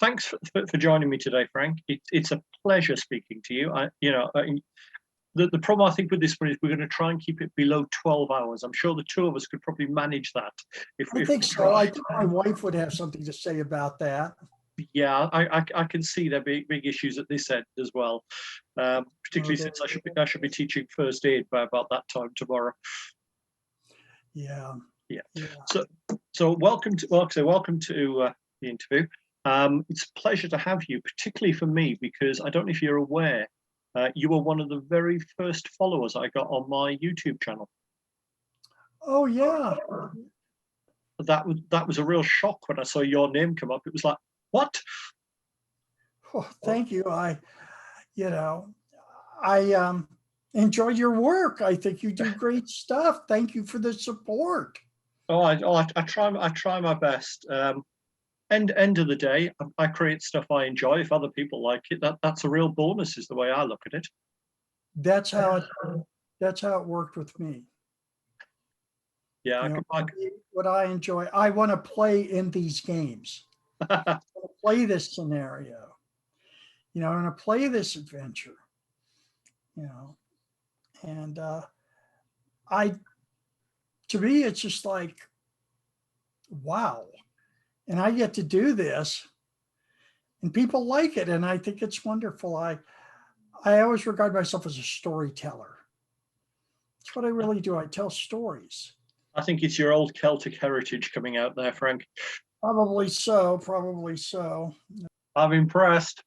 thanks for joining me today, Frank. It's a pleasure speaking to you. The problem I think with this one is we're going to try and keep it below 12 hours. I'm sure the two of us could probably manage that. I think so. I think my wife would have something to say about that. Yeah, I can see there being big issues at this end as well, particularly since I should be teaching first aid by about that time tomorrow. Yeah. So welcome to the interview. It's a pleasure to have you, particularly for me, because I don't know if you're aware, you were one of the very first followers I got on my YouTube channel. Oh yeah. That was a real shock when I saw your name come up. It was like, what? Oh, thank you. I enjoy your work. I think you do great stuff. Thank you for the support. I try my best. End of the day, I create stuff I enjoy. If other people like it, that's a real bonus, is the way I look at it. That's how it worked with me. Yeah, what I enjoy, I want to play in these games. I want to play this scenario. I want to play this adventure. And to me, it's just like, wow. And I get to do this and people like it. And I think it's wonderful. I always regard myself as a storyteller. That's what I really do. I tell stories. I think it's your old Celtic heritage coming out there, Frank. Probably so. Probably so. I'm impressed.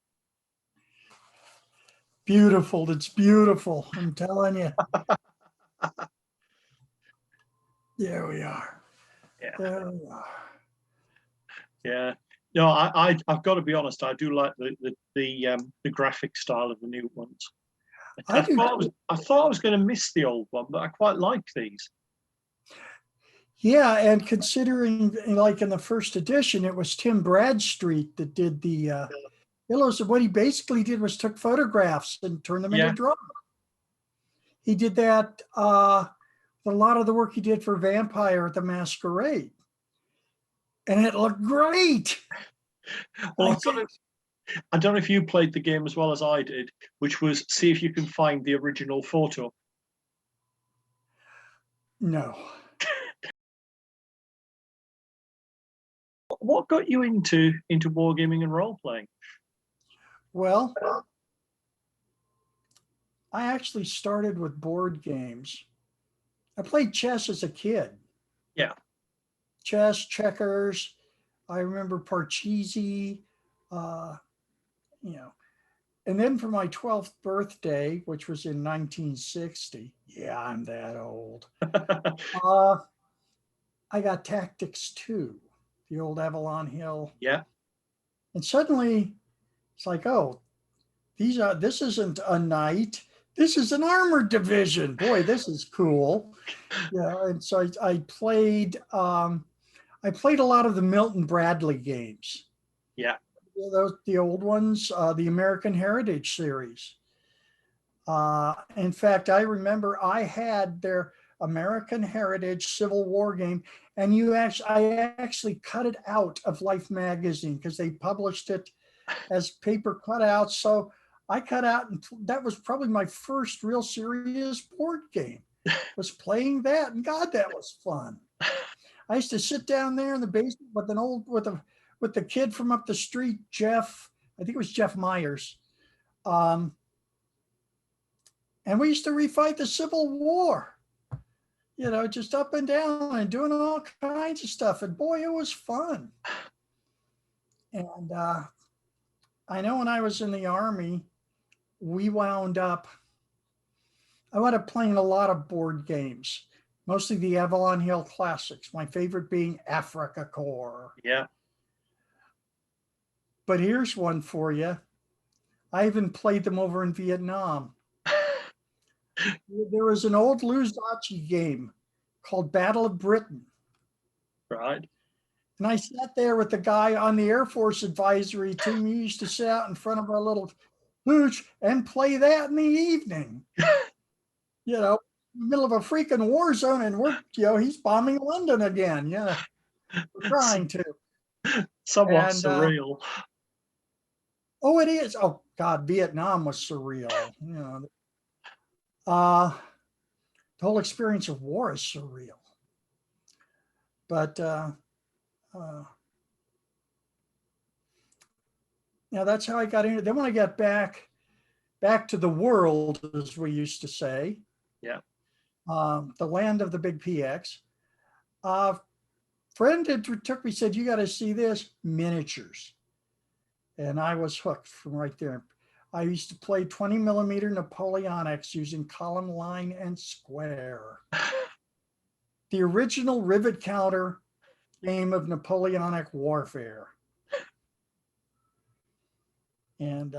Beautiful. It's beautiful. I'm telling you. There we are. Yeah. There we are. Yeah. No, I've got to be honest. I do like the graphic style of the new ones. I thought I was going to miss the old one, but I quite like these. Yeah, and considering like in the first edition, it was Tim Bradstreet that did the pillows. And what he basically did was took photographs and turned them into drawings. He did that a lot of the work he did for Vampire the Masquerade. And it looked great. Well, I don't know if you played the game as well as I did, which was see if you can find the original photo. No. What got you into wargaming and role playing? Well, I actually started with board games. I played chess as a kid. Yeah. Chess, checkers. I remember Parcheesi, And then for my 12th birthday, which was in 1960, yeah, I'm that old. I got Tactics 2, the old Avalon Hill. Yeah. And suddenly it's like, oh, this isn't a knight. This is an armored division. Boy, this is cool. Yeah. And so I played a lot of the Milton Bradley games. Yeah. The old ones, the American Heritage series. In fact, I remember I had their American Heritage Civil War game, and I actually cut it out of Life magazine because they published it as paper cutouts. So I cut out, and that was probably my first real serious board game. Was playing that, and God, that was fun. I used to sit down there in the basement with the kid from up the street, Jeff. I think it was Jeff Myers. And we used to refight the Civil War, just up and down and doing all kinds of stuff. And boy, it was fun. And I know when I was in the Army, I wound up playing a lot of board games, mostly the Avalon Hill classics, my favorite being Africa Corps. Yeah. But here's one for you. I even played them over in Vietnam. There was an old Luzachi game called Battle of Britain. Right. And I sat there with the guy on the Air Force advisory team. He used to sit out in front of our little hooch and play that in the evening. In the middle of a freaking war zone, and he's bombing London again. Yeah, we're trying to. Somewhat surreal. Oh, it is. Oh God, Vietnam was surreal. You know, the whole experience of war is surreal. But yeah, that's how I got into it. Then when I got back to the world, as we used to say, Yeah. the land of the big PX. Friend took me, said, "You got to see this, miniatures," and I was hooked from right there. I used to play 20 millimeter Napoleonics using column, line, and square. The original rivet counter game of Napoleonic warfare. And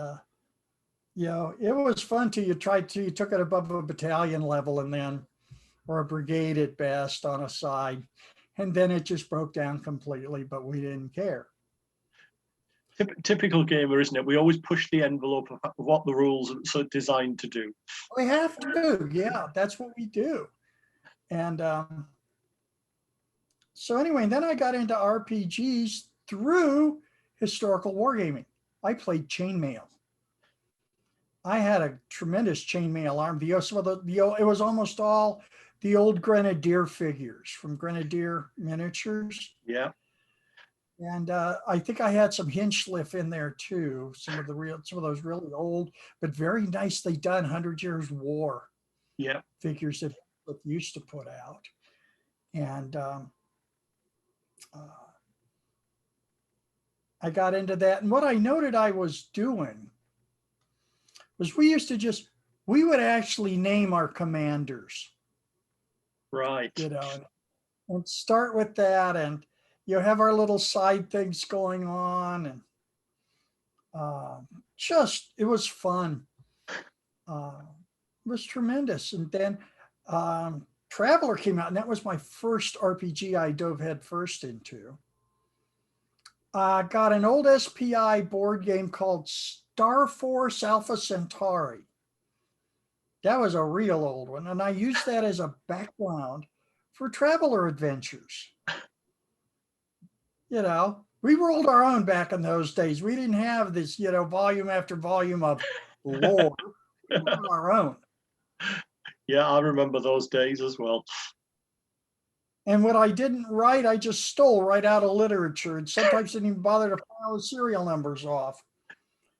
you know, it was fun till you took it above a battalion level and then, or a brigade at best on a side. And then it just broke down completely, but we didn't care. Typical gamer, isn't it? We always push the envelope of what the rules are designed to do. We have to, yeah, that's what we do. And so anyway, then I got into RPGs through historical wargaming. I played chainmail. I had a tremendous chainmail arm. It was almost all the old Grenadier figures from Grenadier miniatures. Yeah. And I think I had some Hinchliff in there too. Some of those really old, but very nicely done 100 Years War figures that used to put out. And I got into that. And what I noted I was doing was we would actually name our commanders. Right. You know, and start with that, and you have our little side things going on, and it was fun. It was tremendous. And then Traveler came out, and that was my first RPG I dove head first into. I got an old SPI board game called Star Force Alpha Centauri. That was a real old one, and I used that as a background for Traveler adventures. You know, we rolled our own back in those days. We didn't have this, you know, volume after volume of lore. We rolled our own. Yeah, I remember those days as well. And what I didn't write, I just stole right out of literature, and sometimes didn't even bother to file the serial numbers off.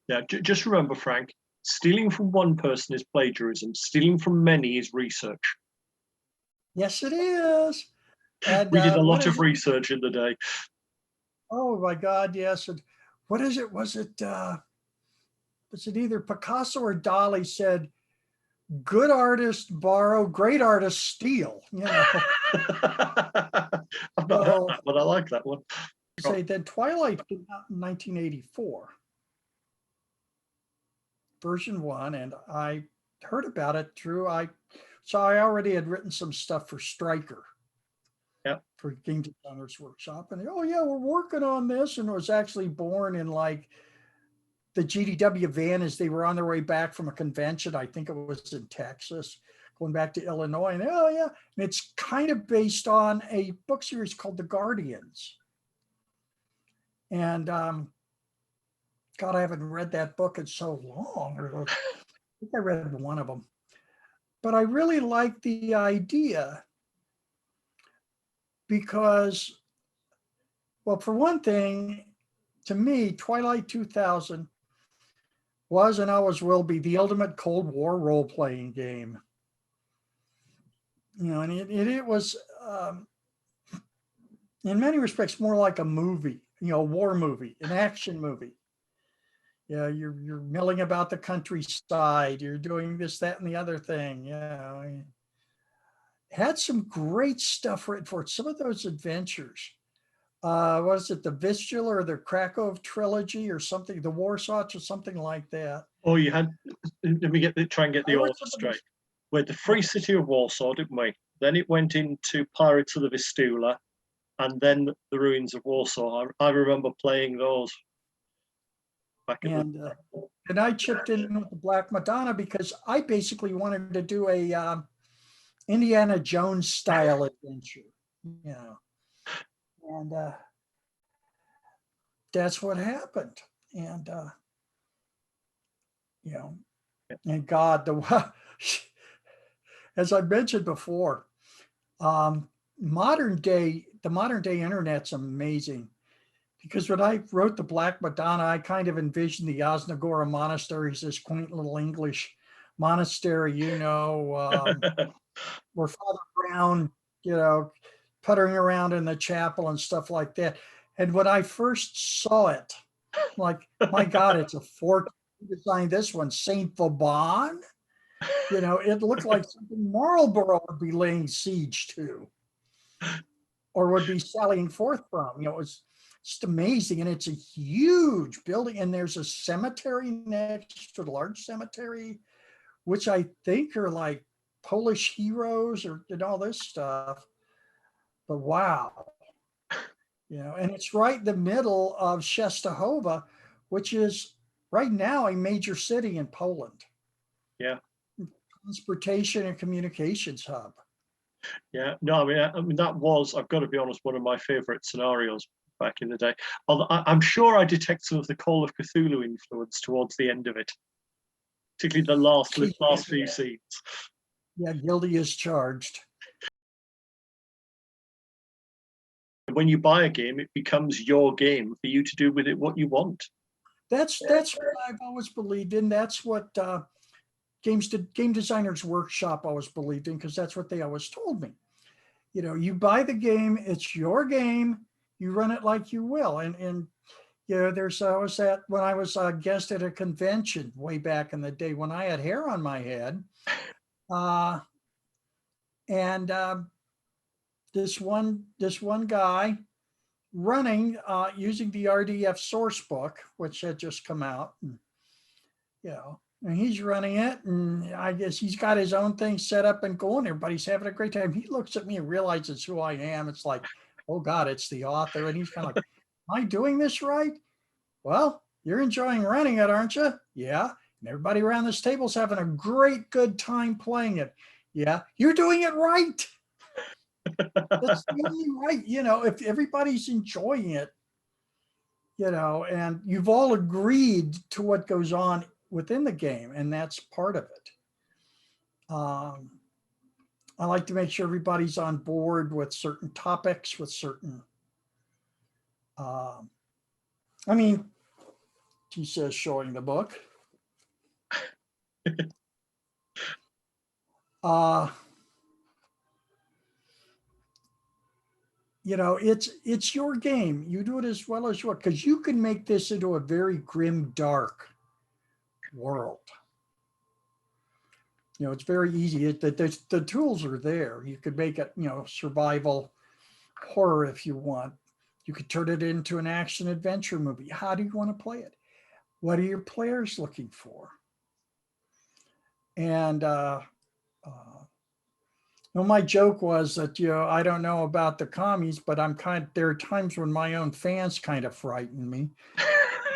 Yeah, just remember, Frank, stealing from one person is plagiarism. Stealing from many is research. Yes, it is. And we did a lot of research in the day. Oh my God, yes. And what is it? Was it either Picasso or Dali said, "Good artists borrow, great artists steal," you know? I've not heard that, but I like that one. Say then Twilight came out in 1984, version 1, and I heard about it so I already had written some stuff for Stryker. For Game Designers Workshop, and oh yeah, we're working on this, and it was actually born in like the GDW van as they were on their way back from a convention. I think it was in Texas, going back to Illinois, and oh yeah, and it's kind of based on a book series called The Guardians. And God, I haven't read that book in so long. I think I read one of them, but I really like the idea. Because, well, for one thing, to me, Twilight 2000 was and always will be the ultimate Cold War role-playing game. You know, and it was, in many respects, more like a movie, you know, a war movie, an action movie. You know, you're milling about the countryside, you're doing this, that, and the other thing. You know, had some great stuff written for it. Some of those adventures, was it the Vistula or the Krakow trilogy or something, the Warsaw's or something like that? Oh, you had, let me try and get the order straight. We had the Free City of Warsaw, didn't we? Then it went into Pirates of the Vistula, and then the Ruins of Warsaw. I remember playing those back in the day. And I chipped in with the Black Madonna because I basically wanted to do a Indiana Jones style adventure, you know, and that's what happened. And you know, and God, as I mentioned before, the modern day internet's amazing, because when I wrote the Black Madonna, I kind of envisioned the Osnagora Monastery as this quaint little English monastery, where Father Brown, puttering around in the chapel and stuff like that. And when I first saw it, like, my God, it's a fort. Who designed this one? Saint Vauban? It looked like something Marlborough would be laying siege to, or would be sallying forth from. It was just amazing. And it's a huge building. And there's a cemetery next to the large cemetery, which I think are like Polish heroes and all this stuff. But wow. And it's right in the middle of Częstochowa, which is right now a major city in Poland. Yeah. Transportation and communications hub. Yeah, no, I mean that was, I've got to be honest, one of my favorite scenarios back in the day. Although I'm sure I detect some of the Call of Cthulhu influence towards the end of it, particularly the last few scenes. Yeah, guilty as charged. When you buy a game, it becomes your game for you to do with it what you want. That's what I've always believed in. That's what Game Designers Workshop always believed in, because that's what they always told me. You buy the game, it's your game, you run it like you will. And there's always that, when I was a guest at a convention way back in the day when I had hair on my head, and this one guy running using the RDF Sourcebook, which had just come out, and he's running it, and I guess he's got his own thing set up and going. Everybody's having a great time. He looks at me and realizes who I am. It's like, oh God, it's the author. And he's kind of like, am I doing this right? Well, you're enjoying running it, aren't you? Yeah. And everybody around this table's having a great, good time playing it. Yeah. You're doing it right. That's the only right. If everybody's enjoying it, and you've all agreed to what goes on within the game, and that's part of it. I like to make sure everybody's on board with certain topics, with certain, he says, showing the book. It's your game. You do it as well as you want, because you can make this into a very grim, dark world. It's very easy. The tools are there. You could make it, survival horror if you want. You could turn it into an action adventure movie. How do you want to play it? What are your players looking for? And my joke was that, I don't know about the commies, but there are times when my own fans kind of frighten me.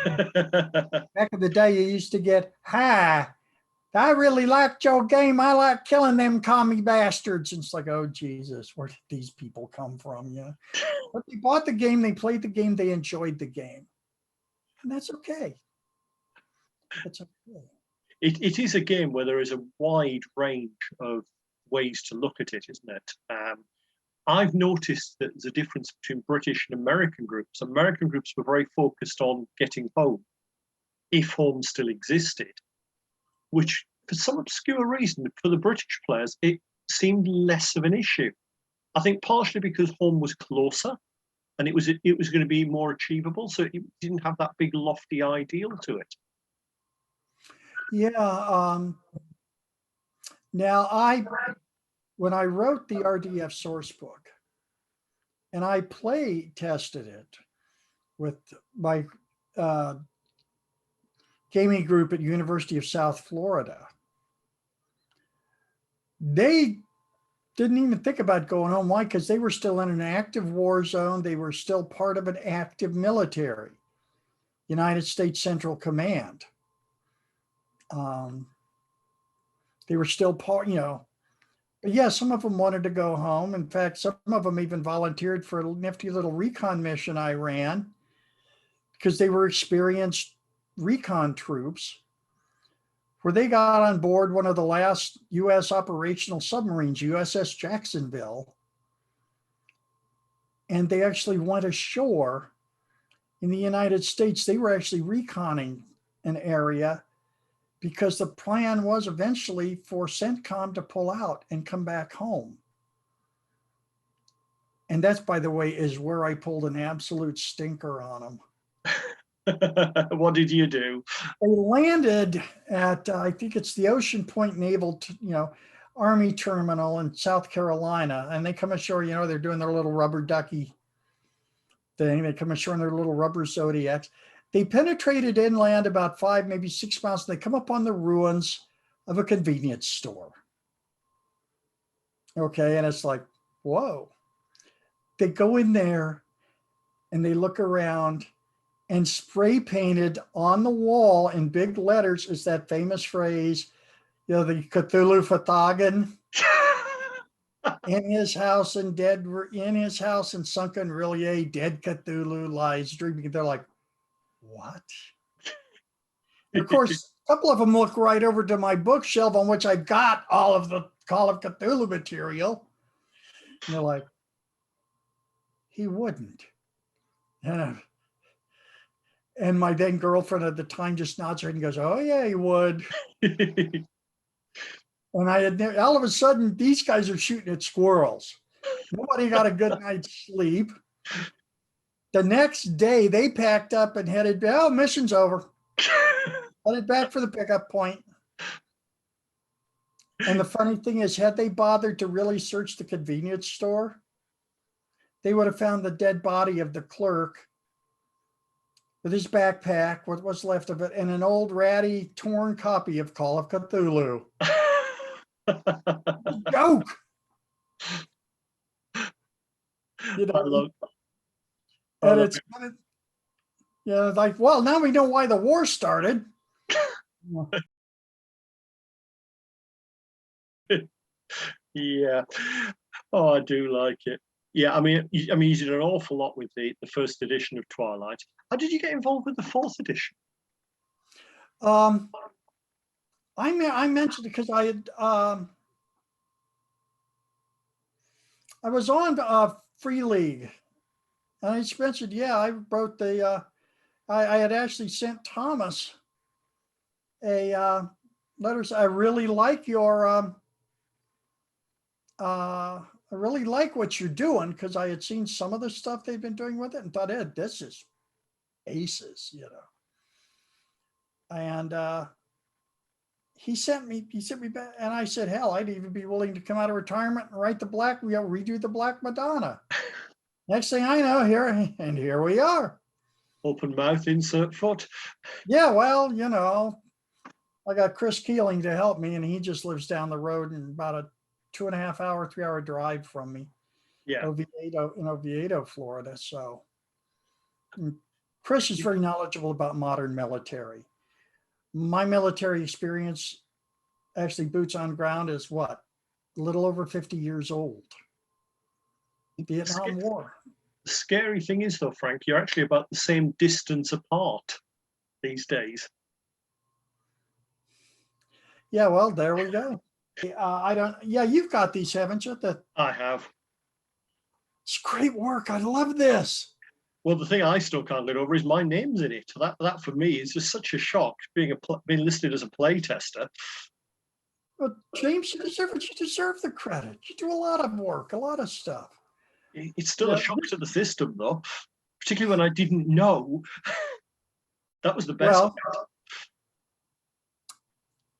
Back in the day, you used to get, hi, I really liked your game. I like killing them commie bastards. And it's like, oh, Jesus, where did these people come from? But they bought the game, they played the game, they enjoyed the game. And that's okay. That's okay. It is a game where there is a wide range of ways to look at it, isn't it? I've noticed that there's a difference between British and American groups. American groups were very focused on getting home, if home still existed, which for some obscure reason, for the British players, it seemed less of an issue. I think partially because home was closer and it was going to be more achievable, so it didn't have that big lofty ideal to it. Yeah. Now, when I wrote the RDF Sourcebook, and I play tested it with my gaming group at University of South Florida, they didn't even think about going home. Why? Because they were still in an active war zone. They were still part of an active military, United States Central Command. They were still part, but yeah, some of them wanted to go home. In fact, some of them even volunteered for a nifty little recon mission I ran, because they were experienced recon troops. where they got on board one of the last U.S. operational submarines, USS Jacksonville, and they actually went ashore in the United States. They were actually reconning an area because the plan was eventually for CENTCOM to pull out and come back home. And that's, by the way, is where I pulled an absolute stinker on them. What did you do? They landed at, I think it's the Ocean Point Naval, Army Terminal in South Carolina. And they come ashore, they're doing their little rubber ducky thing. They come ashore in their little rubber Zodiacs. They penetrated inland about 5, maybe 6 miles. They come upon the ruins of a convenience store. Okay, and it's like, whoa. They go in there and they look around, and spray painted on the wall in big letters is that famous phrase, the Cthulhu Fhtagn. In his house and sunken Rillier, dead Cthulhu lies dreaming. They're like, what? And of course, a couple of them look right over to my bookshelf on which I've got all of the Call of Cthulhu material. And they're like, he wouldn't. And my then girlfriend at the time just nods her head and goes, oh yeah, he would. And all of a sudden, these guys are shooting at squirrels. Nobody got a good night's sleep. The next day, they packed up and headed, mission's over. Headed back for the pickup point. And the funny thing is, had they bothered to really search the convenience store, they would have found the dead body of the clerk with his backpack, what was left of it, and an old ratty, torn copy of Call of Cthulhu. Joke. I love and it's kind of, like, well, now we know why the war started. Yeah. Oh, I do like it. Yeah, I mean, you did an awful lot with the first edition of Twilight. How did you get involved with the fourth edition? I mentioned it because I had I was on Free League, and I just mentioned, I wrote the I had actually sent Thomas a letter. I really like your I really like what you're doing, because I had seen some of the stuff they've been doing with it and thought, this is aces, And he sent me back, and I said, hell, I'd even be willing to come out of retirement and write redo the Black Madonna. Next thing I know, here we are. Open mouth, insert foot. Yeah, well, I got Chris Keeling to help me, and he just lives down the road and about a 2.5 hour, 3 hour drive from me. Yeah. Oviedo, Florida. So Chris is very knowledgeable about modern military. My military experience, actually boots on ground, is a little over 50 years old. Vietnam War. The scary thing is, though, Frank, you're actually about the same distance apart these days. Yeah, well, there we go. You've got these, haven't you? I have. It's great work. I love this. Well, the thing I still can't get over is my name's in it. That for me is just such a shock, being listed as a play tester. But James, you deserve the credit. You do a lot of work, a lot of stuff. It's still a shock to the system, though, particularly when I didn't know. That was the best.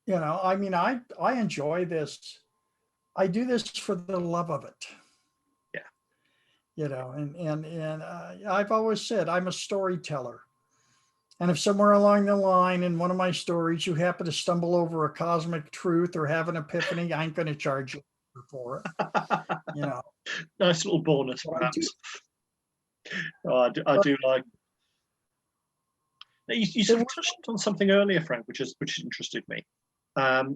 Well, I mean, I enjoy this. I do this for the love of it. Yeah. And I've always said I'm a storyteller. And if somewhere along the line in one of my stories you happen to stumble over a cosmic truth or have an epiphany, I ain't going to charge you for it. Nice little bonus, perhaps. I do like. You sort of touched on something earlier, Frank, which interested me.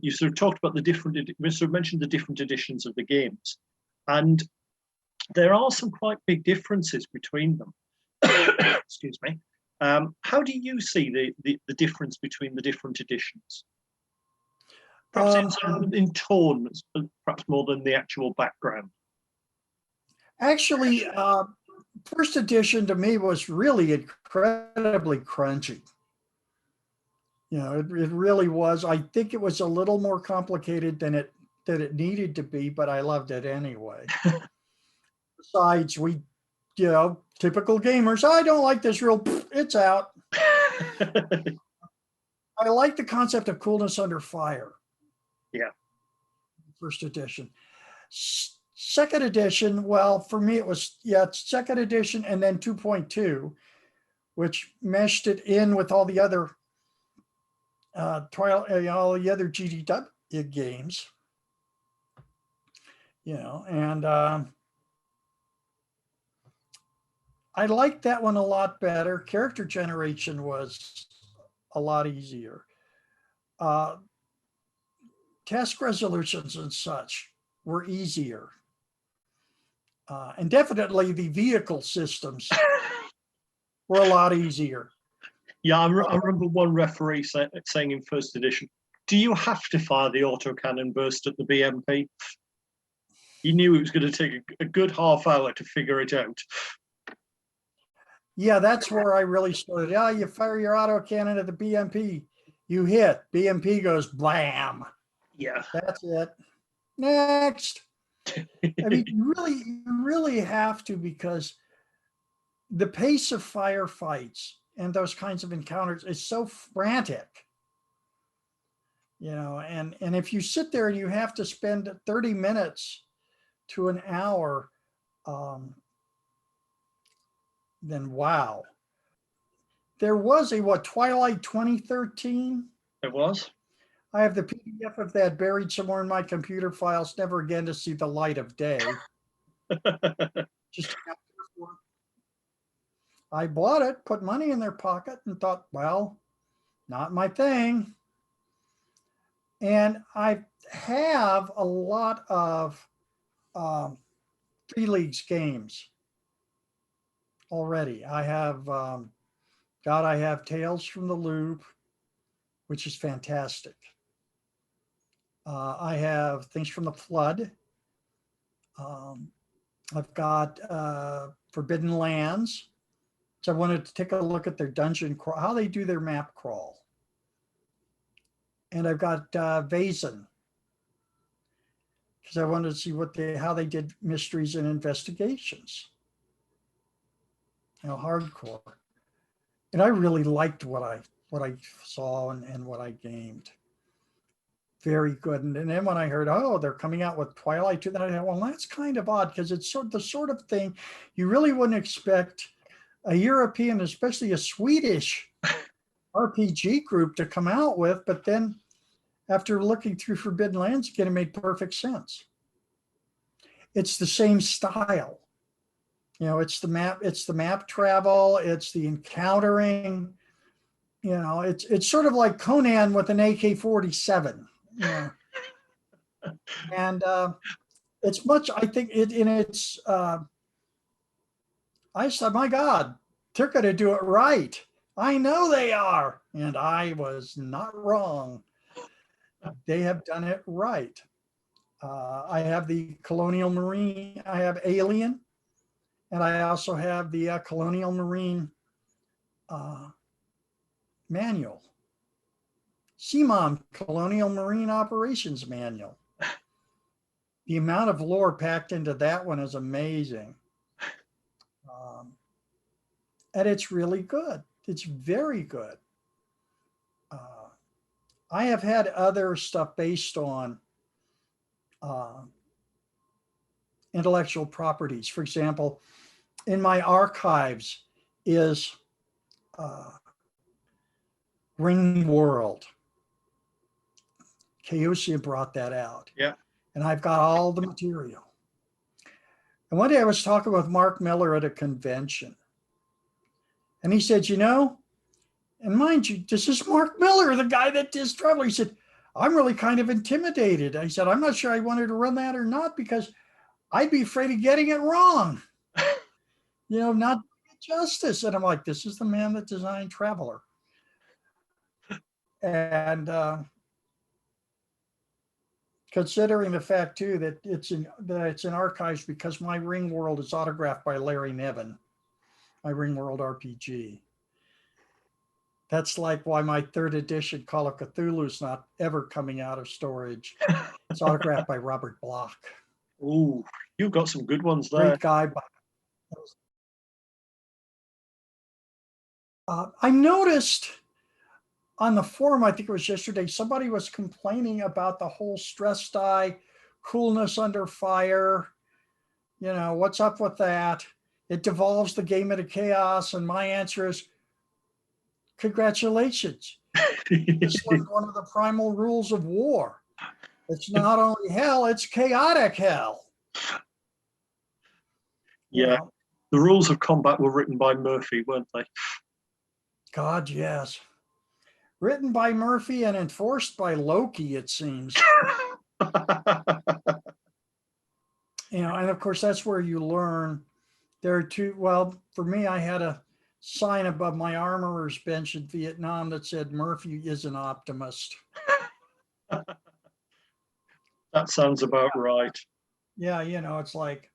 You sort of talked about mentioned the different editions of the games, and there are some quite big differences between them. Excuse me. How do you see the difference between the different editions? Perhaps Um, in tone, perhaps more than the actual background. Actually, first edition to me was really incredibly crunchy. You know, it really was. I think it was a little more complicated than it needed to be, but I loved it anyway. Besides, typical gamers, I don't like this rule. It's out. I like the concept of coolness under fire. Yeah. First edition. Second edition, well, for me, it was, it's second edition and then 2.2, which meshed it in with all the other all the other GDW games, and I liked that one a lot better. Character generation was a lot easier. Task resolutions and such were easier. And definitely the vehicle systems were a lot easier. Yeah, I remember one referee saying in first edition, "Do you have to fire the autocannon burst at the BMP?" He knew it was going to take a good half hour to figure it out. Yeah, that's where I really started. Yeah, you fire your autocannon at the BMP, you hit, BMP goes blam. Yeah. That's it. Next. I mean, you really have to, because the pace of firefights and those kinds of encounters is so frantic. And if you sit there and you have to spend 30 minutes to an hour, then wow. There was Twilight 2013? It was. I have the PDF of that buried somewhere in my computer files, never again to see the light of day. Just I bought it, put money in their pocket, and thought, well, not my thing. And I have a lot of Free Leagues games already. I have, I have Tales from the Loop, which is fantastic. I have Things from the Flood. I've got Forbidden Lands. So I wanted to take a look at their dungeon crawl, how they do their map crawl. And I've got Vaesen, because I wanted to see how they did mysteries and investigations. Hardcore. And I really liked what I saw and what I gamed. Very good. And then when I heard, they're coming out with Twilight 2, then I thought, well, that's kind of odd, because it's the sort of thing you really wouldn't expect a European, especially a Swedish RPG group to come out with. But then after looking through Forbidden Lands again, it made perfect sense. It's the same style. It's the map travel, it's the encountering. It's sort of like Conan with an AK-47. And it's much, I think I said, my God, they're going to do it right. I know they are. And I was not wrong. They have done it right. I have the Colonial Marine, I have Alien, and I also have the Colonial Marine manual. CMOM, Colonial Marine Operations Manual. The amount of lore packed into that one is amazing. And it's really good. It's very good. I have had other stuff based on intellectual properties. For example, in my archives is Ring World. Chaosia brought that out. Yeah. And I've got all the material. And one day I was talking with Mark Miller at a convention. And he said, and mind you, this is Mark Miller, the guy that does travel. He said, I'm really kind of intimidated. I said, I'm not sure I wanted to run that or not, because I'd be afraid of getting it wrong. Not justice. And I'm like, this is the man that designed Traveler. And considering the fact too that it's in archives because my Ring World is autographed by Larry Niven, my Ring World RPG. That's like why my 3rd edition Call of Cthulhu is not ever coming out of storage. It's autographed by Robert Bloch. Ooh, you've got some good ones there. Great guy. I noticed on the forum, I think it was yesterday, somebody was complaining about the whole stress die, coolness under fire. You know, what's up with that? It devolves the game into chaos. And my answer is, congratulations. This was one of the primal rules of war. It's not only hell, it's chaotic hell. Yeah. You know? The rules of combat were written by Murphy, weren't they? God, yes. Written by Murphy and enforced by Loki, it seems. You know, and of course, that's where you learn. There are two, well, for me, I had a sign above my armorer's bench in Vietnam that said, Murphy is an optimist. That sounds about right. Yeah, you know, it's like,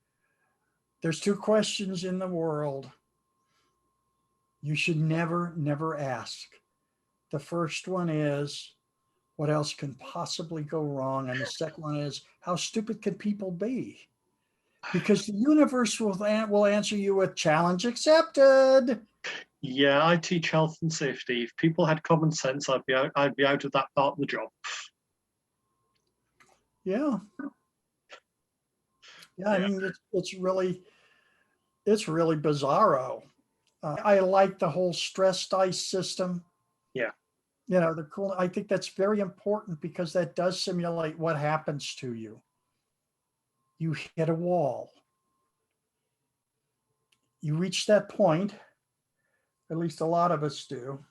there's 2 questions in the world you should never ask. The first one is, what else can possibly go wrong? And the second one is, how stupid can people be? Because the universe will answer you with challenge accepted. Yeah, I teach health and safety. If people had common sense, I'd be out of that part of the job. Yeah. Yeah, I mean, it's really bizarro. I like the whole stress dice system. Yeah. You know, I think that's very important because that does simulate what happens to you. You hit a wall. You reach that point, at least a lot of us do,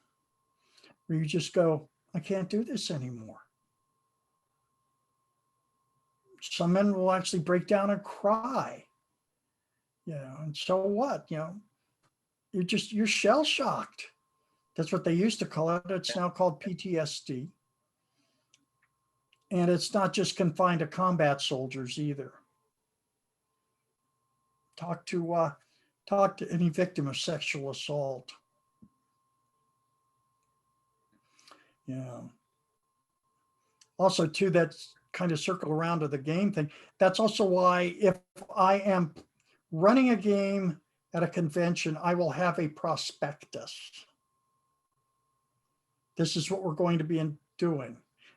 where you just go, I can't do this anymore. Some men will actually break down and cry. You know, and so what? You know, you're shell shocked. That's what they used to call it. It's now called PTSD. And it's not just confined to combat soldiers either. Talk to any victim of sexual assault. Yeah. Also, too, that's kind of circle around to the game thing. That's also why if I am running a game at a convention, I will have a prospectus. This is what we're going to be doing.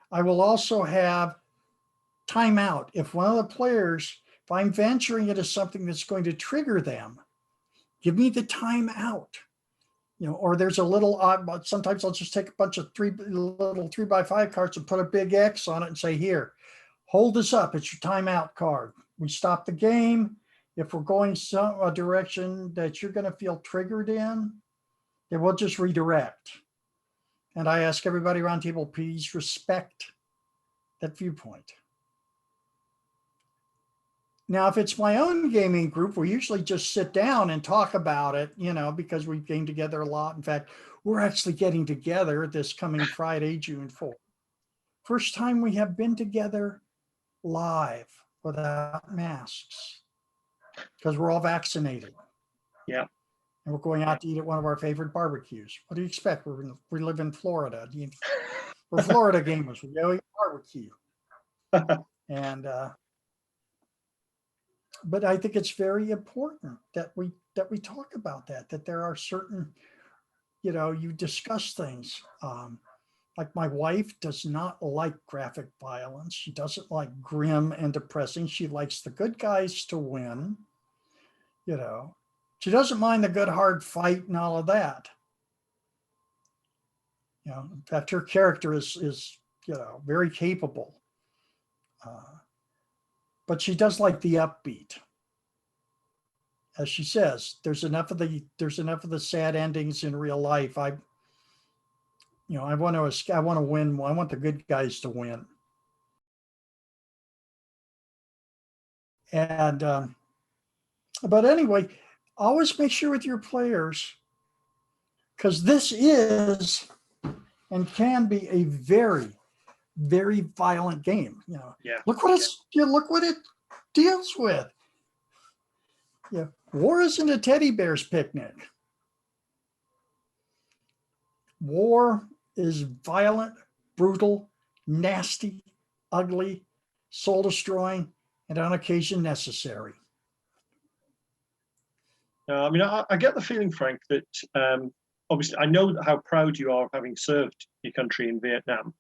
I will also have timeout. If one of the players, if I'm venturing into something that's going to trigger them, give me the timeout. You know, or there's a little odd, sometimes I'll just take a bunch of little 3x5 cards and put a big X on it and say, here, hold this up. It's your timeout card. We stop the game. If we're going a direction that you're going to feel triggered in, then we'll just redirect. And I ask everybody around the table, please respect that viewpoint. Now, if it's my own gaming group, we usually just sit down and talk about it, you know, because we've gamed together a lot. In fact, we're actually getting together this coming Friday, June 4th. First time we have been together live without masks because we're all vaccinated. Yeah. And we're going out to eat at one of our favorite barbecues. What do you expect? We live in Florida. We're Florida gamers. We go eat barbecue. And, but I think it's very important that we talk about that there are certain, you know, you discuss things. Like my wife does not like graphic violence. She doesn't like grim and depressing. She likes the good guys to win, you know. She doesn't mind the good hard fight and all of that. You know, in fact, her character is you know, very capable. But she does like the upbeat. As she says, there's enough of the sad endings in real life. I want to win. I want the good guys to win. And but anyway, always make sure with your players, because this is and can be a very, very violent game. Yeah. Look what look what it deals with. Yeah, war isn't a teddy bear's picnic. War is violent, brutal, nasty, ugly, soul destroying, and on occasion necessary. I mean, I get the feeling, Frank, that obviously I know how proud you are of having served your country in Vietnam.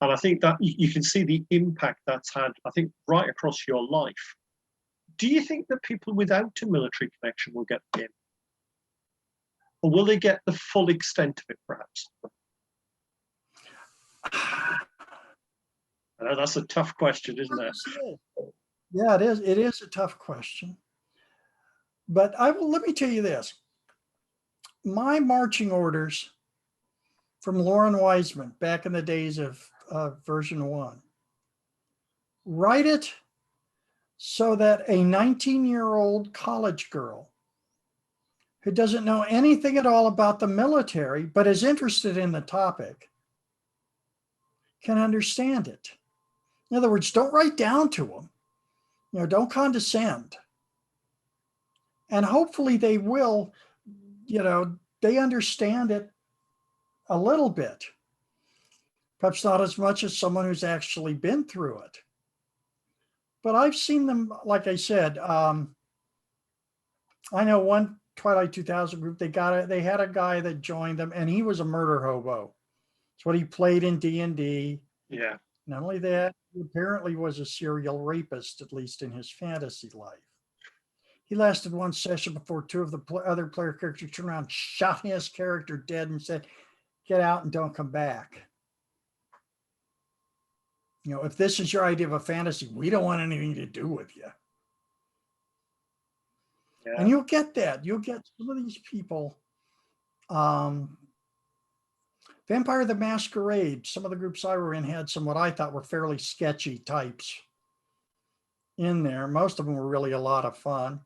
And I think that you can see the impact that's had, I think, right across your life. Do you think that people without a military connection will get the game? Or will they get the full extent of it, perhaps? I know that's a tough question, isn't it? Yeah, it is. It is a tough question. But let me tell you this. My marching orders from Lauren Wiseman back in the days of version 1. Write it so that a 19-year-old college girl who doesn't know anything at all about the military, but is interested in the topic, can understand it. In other words, don't write down to them. Don't condescend. And hopefully they will, they understand it a little bit. Perhaps not as much as someone who's actually been through it. But I've seen them, like I said, I know one Twilight 2000 group, they had a guy that joined them and he was a murder hobo. It's what he played in D&D. Yeah. Not only that, he apparently was a serial rapist, at least in his fantasy life. He lasted one session before two of the other player characters turned around, shot his character dead and said, "Get out and don't come back." If this is your idea of a fantasy, we don't want anything to do with you. Yeah. And you'll get that. You'll get some of these people. Vampire the Masquerade, some of the groups I were in had some what I thought were fairly sketchy types in there. Most of them were really a lot of fun.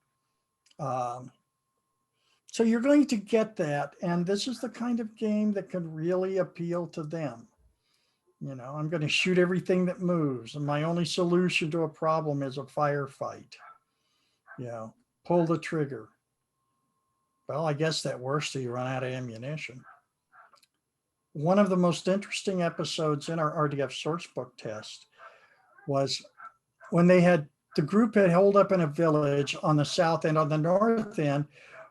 So you're going to get that. And this is the kind of game that can really appeal to them. I'm going to shoot everything that moves. And my only solution to a problem is a firefight. Pull the trigger. Well, I guess that works till you run out of ammunition. One of the most interesting episodes in our RDF Sourcebook test was when the group had holed up in a village on the south end. On the north end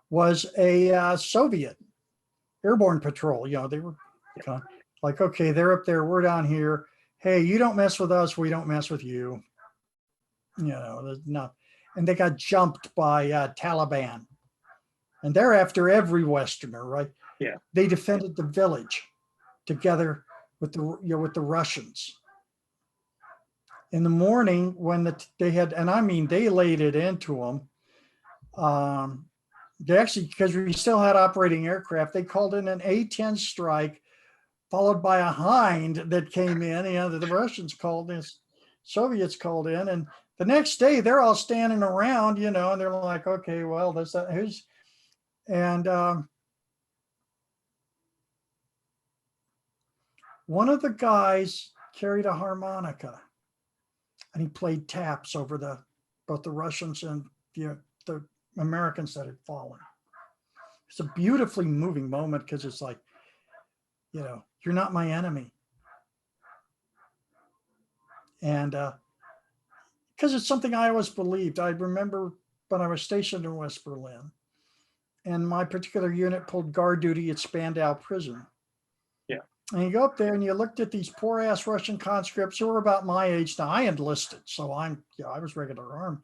was a Soviet airborne patrol. They were kind of like, okay, they're up there, we're down here. Hey, you don't mess with us, we don't mess with you. No. And they got jumped by Taliban. And they're after every Westerner, right? Yeah. They defended the village together with the Russians. In the morning, when they laid it into them. They actually, because we still had operating aircraft, they called in an A-10 strike, followed by a Hind that came in. The Russians called in, Soviets called in, and the next day they're all standing around, and they're like, okay, well, who's, and one of the guys carried a harmonica, and he played taps over both the Russians and the Americans that had fallen. It's a beautifully moving moment because it's like, you're not my enemy. And because it's something I always believed. I remember when I was stationed in West Berlin and my particular unit pulled guard duty at Spandau Prison. Yeah. And you go up there and you looked at these poor ass Russian conscripts who were about my age. Now I enlisted, so I was regular army,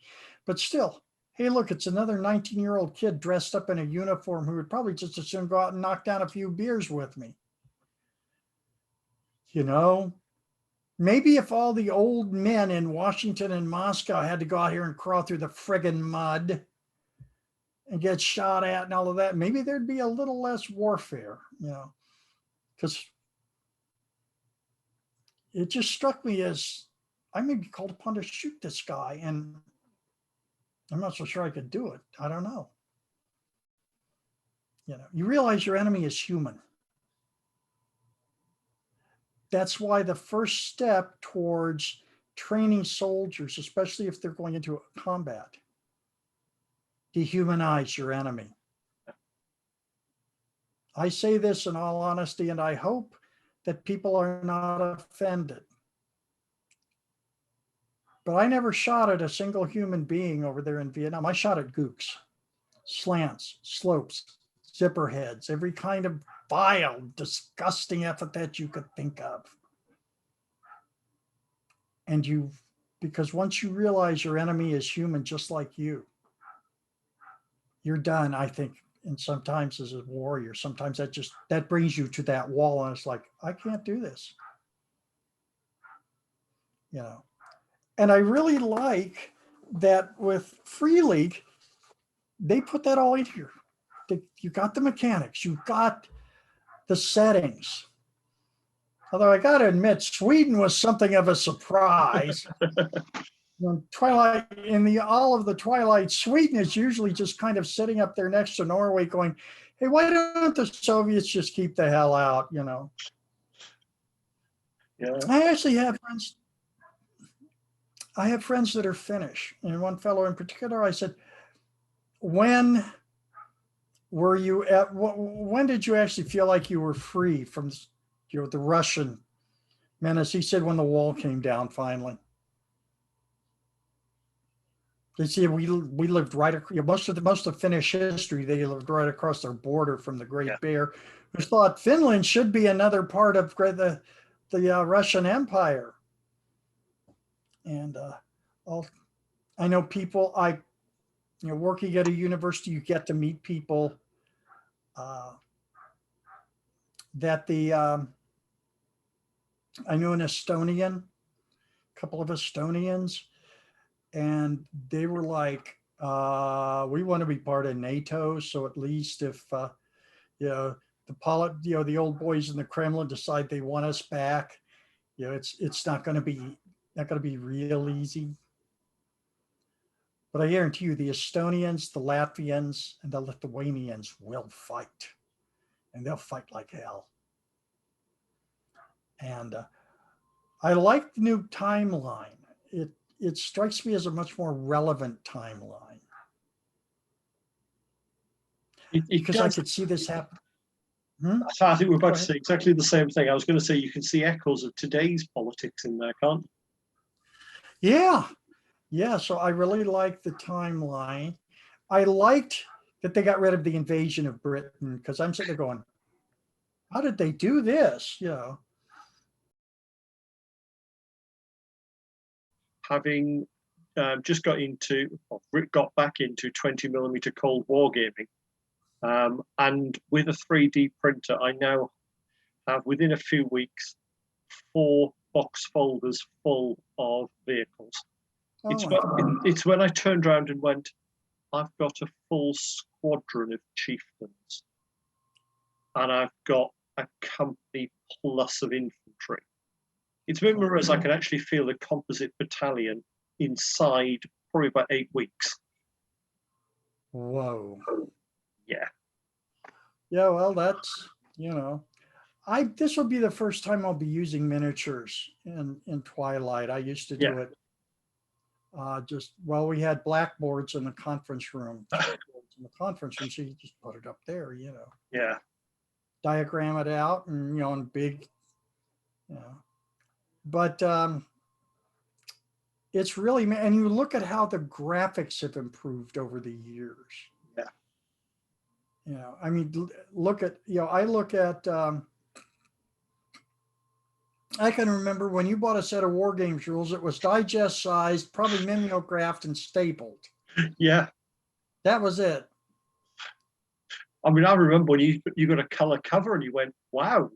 but still, hey, look, it's another 19-year-old kid dressed up in a uniform who would probably just as soon go out and knock down a few beers with me. Maybe if all the old men in Washington and Moscow had to go out here and crawl through the friggin' mud and get shot at and all of that, maybe there'd be a little less warfare, because it just struck me as I may be called upon to shoot this guy, and I'm not so sure I could do it. I don't know. You realize your enemy is human. that's why the first step towards training soldiers, especially if they're going into combat, dehumanize your enemy. I say this in all honesty, and I hope that people are not offended. But I never shot at a single human being over there in Vietnam. I shot at gooks, slants, slopes, zipper heads, every kind of vile, disgusting epithet you could think of. And because once you realize your enemy is human just like you, you're done, I think. And sometimes as a warrior, sometimes that brings you to that wall, and it's like, I can't do this. And I really like that with Free League, they put that all in here. You got the mechanics, you got the settings. Although I got to admit, Sweden was something of a surprise. Twilight, all of the Twilight, Sweden is usually just kind of sitting up there next to Norway going, hey, why don't the Soviets just keep the hell out, Yeah. I actually have friends. I have friends that are Finnish, and one fellow in particular, I said, when did you actually feel like you were free from the Russian menace? He said, when the wall came down finally. They see we lived right across, most of Finnish history, they lived right across their border from the Great Bear, who thought Finland should be another part of the Russian Empire. And I know people, working at a university, you get to meet people that I know an Estonian, a couple of Estonians, and they were like, we want to be part of NATO. So at least if, the old boys in the Kremlin decide they want us back, it's not going to be real easy. But I guarantee you, the Estonians, the Latvians, and the Lithuanians will fight, and they'll fight like hell. And I like the new timeline. It strikes me as a much more relevant timeline. Because I could see this happen. So I think we're about to say exactly the same thing. I was going to say you can see echoes of today's politics in there, can't you? Yeah. So I really like the timeline. I liked that they got rid of the invasion of Britain, because I'm sitting there going, how did they do this? Having just got back into 20mm cold wargaming, and with a 3D printer, I now have, within a few weeks, 4 box folders full of vehicles. It's when I turned around and went, I've got a full squadron of chieftains, and I've got a company plus of infantry. It's been whereas I can actually feel a composite battalion inside probably about 8 weeks. Whoa. Yeah. Yeah, well, that's, this will be the first time I'll be using miniatures in Twilight. I used to do it we had blackboards in the conference room. So you just put it up there, Yeah. Diagram it out and, in big, But it's really, and you look at how the graphics have improved over the years. Yeah. I mean, look at, I look at, I can remember when you bought a set of War Games rules, it was digest sized, probably mimeographed and stapled. Yeah. That was it. I mean, I remember when you got a color cover and you went, wow.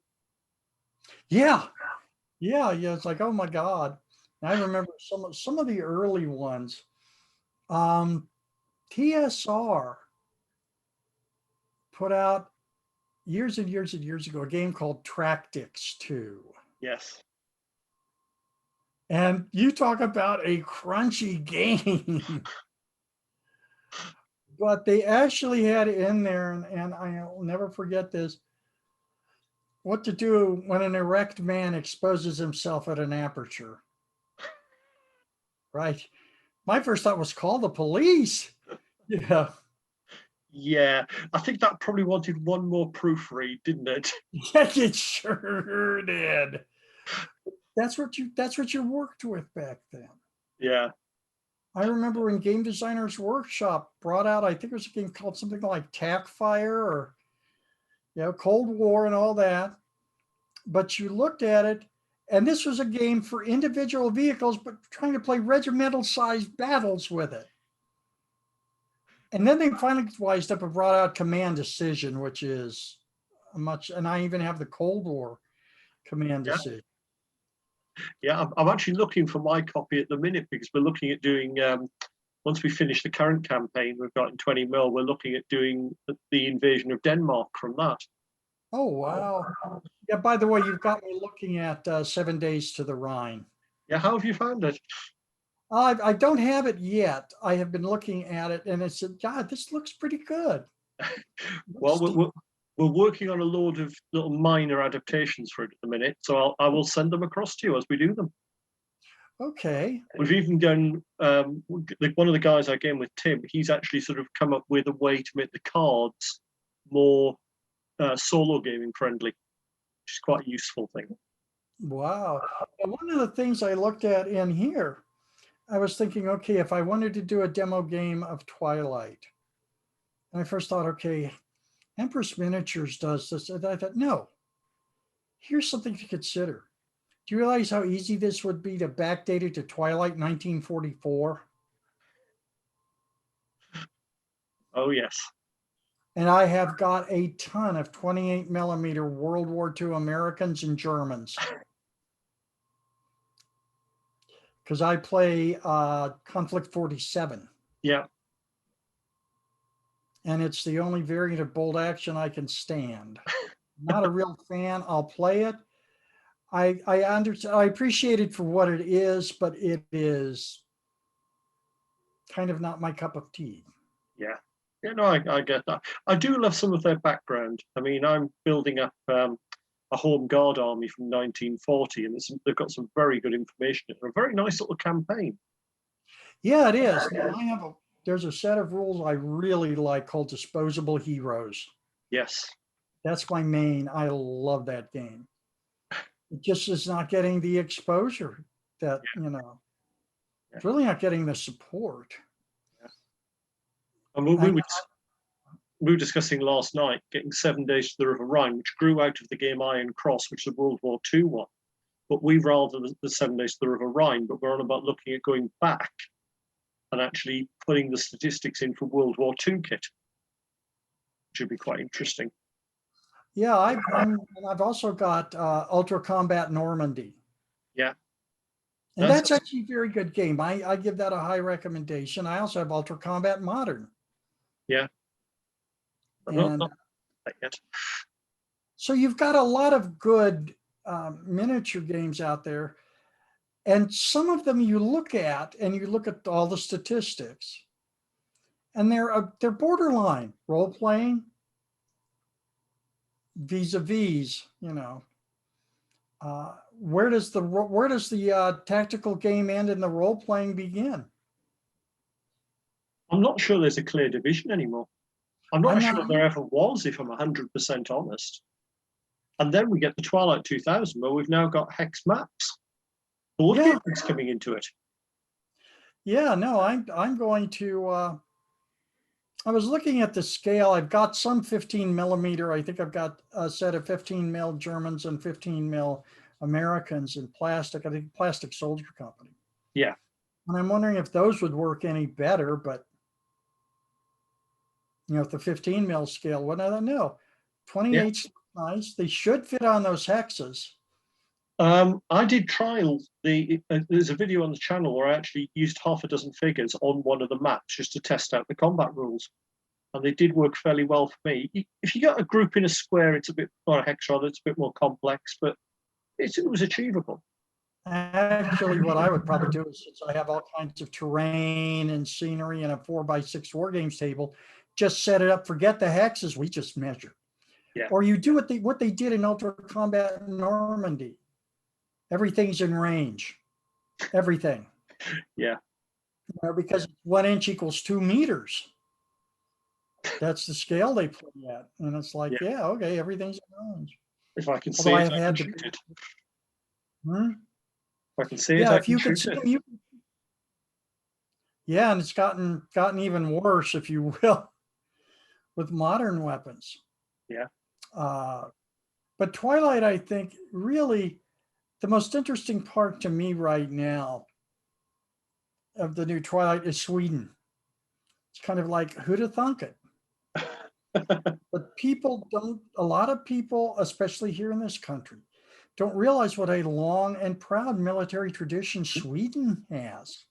Yeah. It's like, oh my God. And I remember some of the early ones. TSR put out years and years and years ago a game called Tactics 2. Yes. And you talk about a crunchy game. But they actually had in there, and I'll never forget this. what to do when an erect man exposes himself at an aperture. Right. My first thought was call the police. Yeah. Yeah, I think that probably wanted one more proofread, didn't it? It sure did. That's what you worked with back then. Yeah. I remember when Game Designers Workshop brought out, I think it was a game called something like Tac Fire or, Cold War and all that. But you looked at it, and this was a game for individual vehicles, but trying to play regimental sized battles with it. And then they finally wised up and brought out Command Decision, which is and I even have the Cold War Command Decision. Yeah, I'm actually looking for my copy at the minute because we're looking at doing, once we finish the current campaign we've got in 20 mil, we're looking at doing the invasion of Denmark from that. Oh, wow. Yeah, by the way, you've got me looking at 7 Days to the Rhine. Yeah, how have you found it? I don't have it yet. I have been looking at it and I said, God, this looks pretty good. Well, we're working on a load of little minor adaptations for it at the minute, so I will send them across to you as we do them. Okay. We've even done, one of the guys I game with, Tim, he's actually sort of come up with a way to make the cards more solo gaming friendly, which is quite a useful thing. Wow. And one of the things I looked at in here, I was thinking, okay, if I wanted to do a demo game of Twilight, and I first thought, okay, Empress Miniatures does this. And I thought, no, here's something to consider. Do you realize how easy this would be to backdate it to Twilight 1944? Oh, yes. And I have got a ton of 28 millimeter World War II Americans and Germans. Because I play Conflict 47. Yeah. And it's the only variant of bolt action I can stand. Not a real fan. I'll play it. I understand. I appreciate it for what it is, but it is kind of not my cup of tea. Yeah. Yeah, no, I get that. I do love some of their background. I mean, I'm building up a home guard army from 1940, and they've got some very good information. A very nice little campaign. Yeah, it is. There's a set of rules I really like called Disposable Heroes. Yes. That's my main. I love that game. It just is not getting the exposure that, it's really not getting the support. Yeah. And we were discussing last night getting 7 Days to the River Rhine, which grew out of the game Iron Cross, which is a World War II one. But we'd rather the 7 Days to the River Rhine, but we're on about looking at going back and actually putting the statistics in for World War II kit, which would be quite interesting. Yeah, I've also got Ultra Combat Normandy. Yeah. And that's actually a very good game. I give that a high recommendation. I also have Ultra Combat Modern. Yeah. Not yet. So you've got a lot of good miniature games out there. And some of them you look at all the statistics, and they're borderline role playing vis-a-vis. Where does the tactical game end and the role playing begin? I'm not sure there's a clear division anymore. I'm not sure there ever was, if I'm 100% honest. And then we get the Twilight 2000, where we've now got hex maps. Board games coming into it. Yeah, no, I'm going to. I was looking at the scale. I've got some 15 millimeter. I think I've got a set of 15 mil Germans and 15 mil Americans in plastic. I think Plastic Soldier Company. Yeah. And I'm wondering if those would work any better, but if the 15 mil scale, what I don't know. 28's nice. They should fit on those hexes. I did trials. There's a video on the channel where I actually used half a dozen figures on one of the maps just to test out the combat rules, and they did work fairly well for me. If you got a group in a square, it's a bit, or a hex rather, it's a bit more complex, but it was achievable. Actually, what I would probably do is, since I have all kinds of terrain and scenery and a 4x6 war games table, just set it up. Forget the hexes. We just measure. Yeah. Or you do what they did in Ultra Combat Normandy. Everything's in range. Everything. Yeah. You know, because 1 inch equals 2 meters. That's the scale they play at. And it's like, Yeah. yeah, okay, everything's in range. If I can see Although I it, have I can had shoot it. Hmm? If I can see it, Yeah, I if can you can shoot see it. them, yeah, and it's gotten even worse, if you will, with modern weapons. Yeah. But Twilight, I think, really the most interesting part to me right now of the new Twilight is Sweden. It's kind of like, who'd have thunk it? But people don't, a lot of people, especially here in this country, don't realize what a long and proud military tradition Sweden has.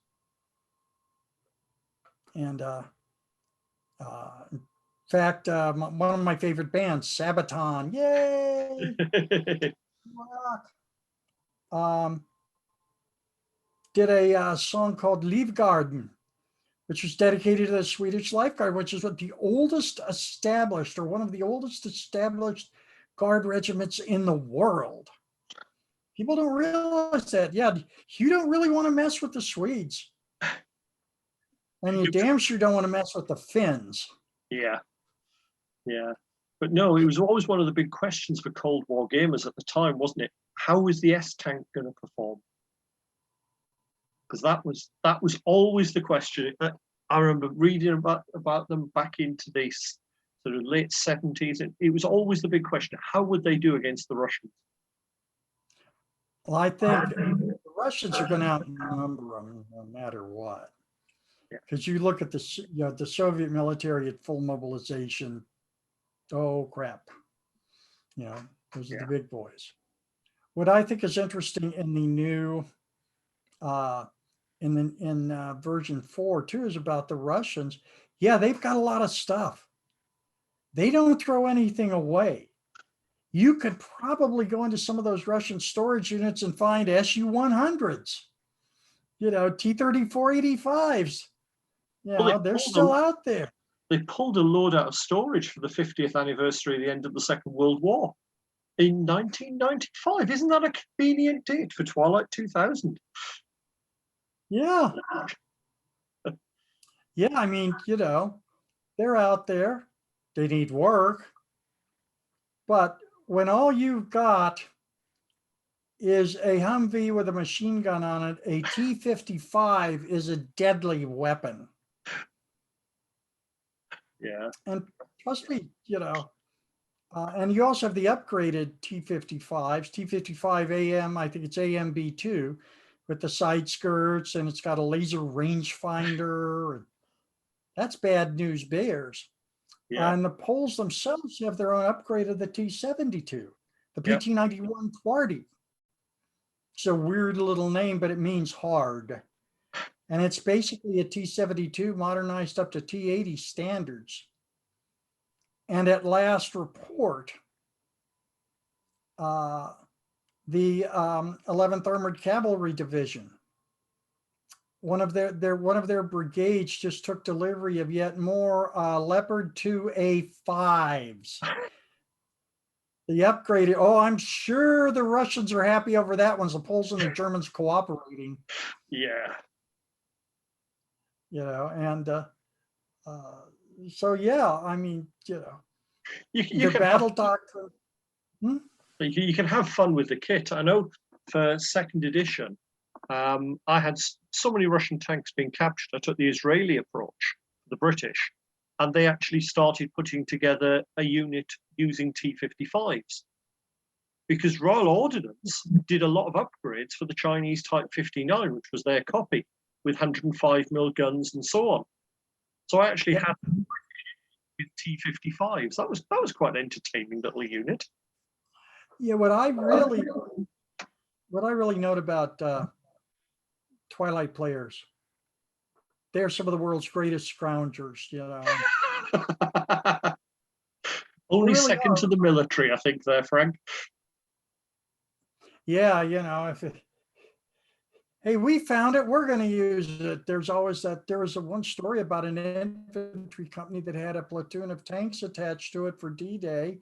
And in fact, one of my favorite bands, Sabaton, yay! Rock, did a song called Livgarden, which was dedicated to the Swedish Life Guard, which is what the oldest established, or one of the oldest established guard regiments in the world. People don't realize that. Yeah, you don't really want to mess with the Swedes. And you damn sure don't want to mess with the Finns. Yeah. Yeah. But no, it was always one of the big questions for Cold War gamers at the time, wasn't it? How is the S-tank going to perform? Because that was always the question. I remember reading about them back into the sort of late 70s, and it was always the big question: how would they do against the Russians? Well, I think the Russians are going to outnumber them no matter what. Because you look at the Soviet military at full mobilization. Oh crap! You know, those are the big boys. What I think is interesting in the new, in version 4 too, is about the Russians. Yeah, they've got a lot of stuff. They don't throw anything away. You could probably go into some of those Russian storage units and find Su-100s, you know, T-34-85s. You know, they're still out there. They pulled a load out of storage for the 50th anniversary of the end of the Second World War in 1995. Isn't that a convenient date for Twilight 2000? Yeah. Yeah, I mean, you know, they're out there. They need work. But when all you've got is a Humvee with a machine gun on it, a T-55 is a deadly weapon. Yeah. And trust me, you know, and you also have the upgraded T-55s, T-55AM, I think it's AMB2, with the side skirts, and it's got a laser rangefinder. That's bad news bears. Yeah. And the Poles themselves have their own upgrade of the T-72, the PT-91 Quarty. It's a weird little name, but it means hard. And it's basically a T-72 modernized up to T-80 standards. And at last report, the 11th Armored Cavalry Division, one of their brigades just took delivery of yet more Leopard 2A5s. The upgraded. Oh, I'm sure the Russians are happy over that one. The Poles and the Germans cooperating. Yeah. You know, and so yeah, I mean, you know, you the battle doctrine. You can have fun with the kit. I know for second edition, I had so many Russian tanks being captured. I took the Israeli approach, the British, and they actually started putting together a unit using T-55s. Because Royal Ordnance did a lot of upgrades for the Chinese Type 59, which was their copy, with 105mm guns and so on. So I actually had with T-55s. That was quite an entertaining little unit. Yeah, what I really note about Twilight players, they're some of the world's greatest scroungers, you know. Only really second to the military, I think, there, Frank. Yeah, you know, hey, we found it, we're going to use it. There's always that. There was one story about an infantry company that had a platoon of tanks attached to it for D-Day.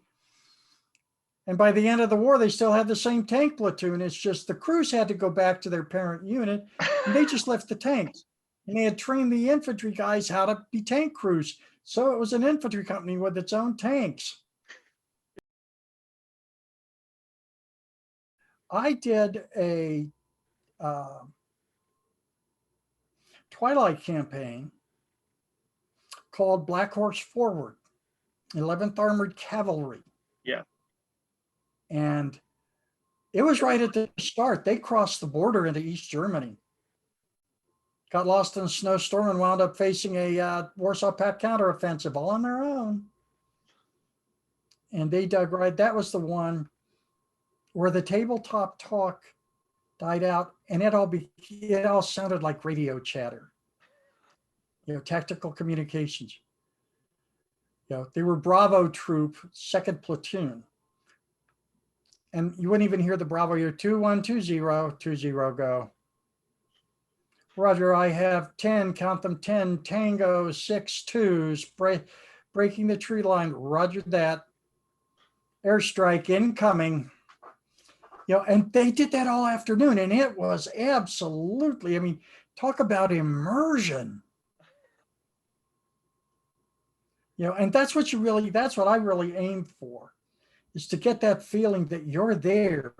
And by the end of the war, they still had the same tank platoon. It's just the crews had to go back to their parent unit, and they just left the tanks. And they had trained the infantry guys how to be tank crews. So it was an infantry company with its own tanks. I did a Twilight campaign called Black Horse Forward, 11th Armored Cavalry. Yeah. And it was right at the start. They crossed the border into East Germany, got lost in a snowstorm, and wound up facing a Warsaw Pact counteroffensive all on their own. And they dug right. That was the one where the tabletop talk died out, and it all sounded like radio chatter. Tactical communications. They were Bravo Troop, 2nd Platoon. And you wouldn't even hear the Bravo. You're 2120, 20 go. Roger, I have 10, count them 10, Tango, 6 twos, breaking the tree line. Roger that. Airstrike incoming. And they did that all afternoon, and it was absolutely, I mean, talk about immersion. And that's what I really aim for, is to get that feeling that you're there,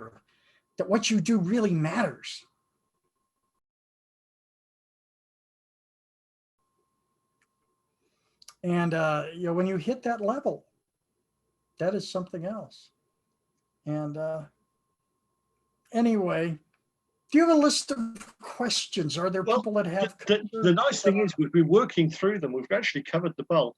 that what you do really matters. And when you hit that level, that is something else. And anyway, do you have a list of questions? Are there people that have? The nice thing is we've been working through them. We've actually covered the bulk.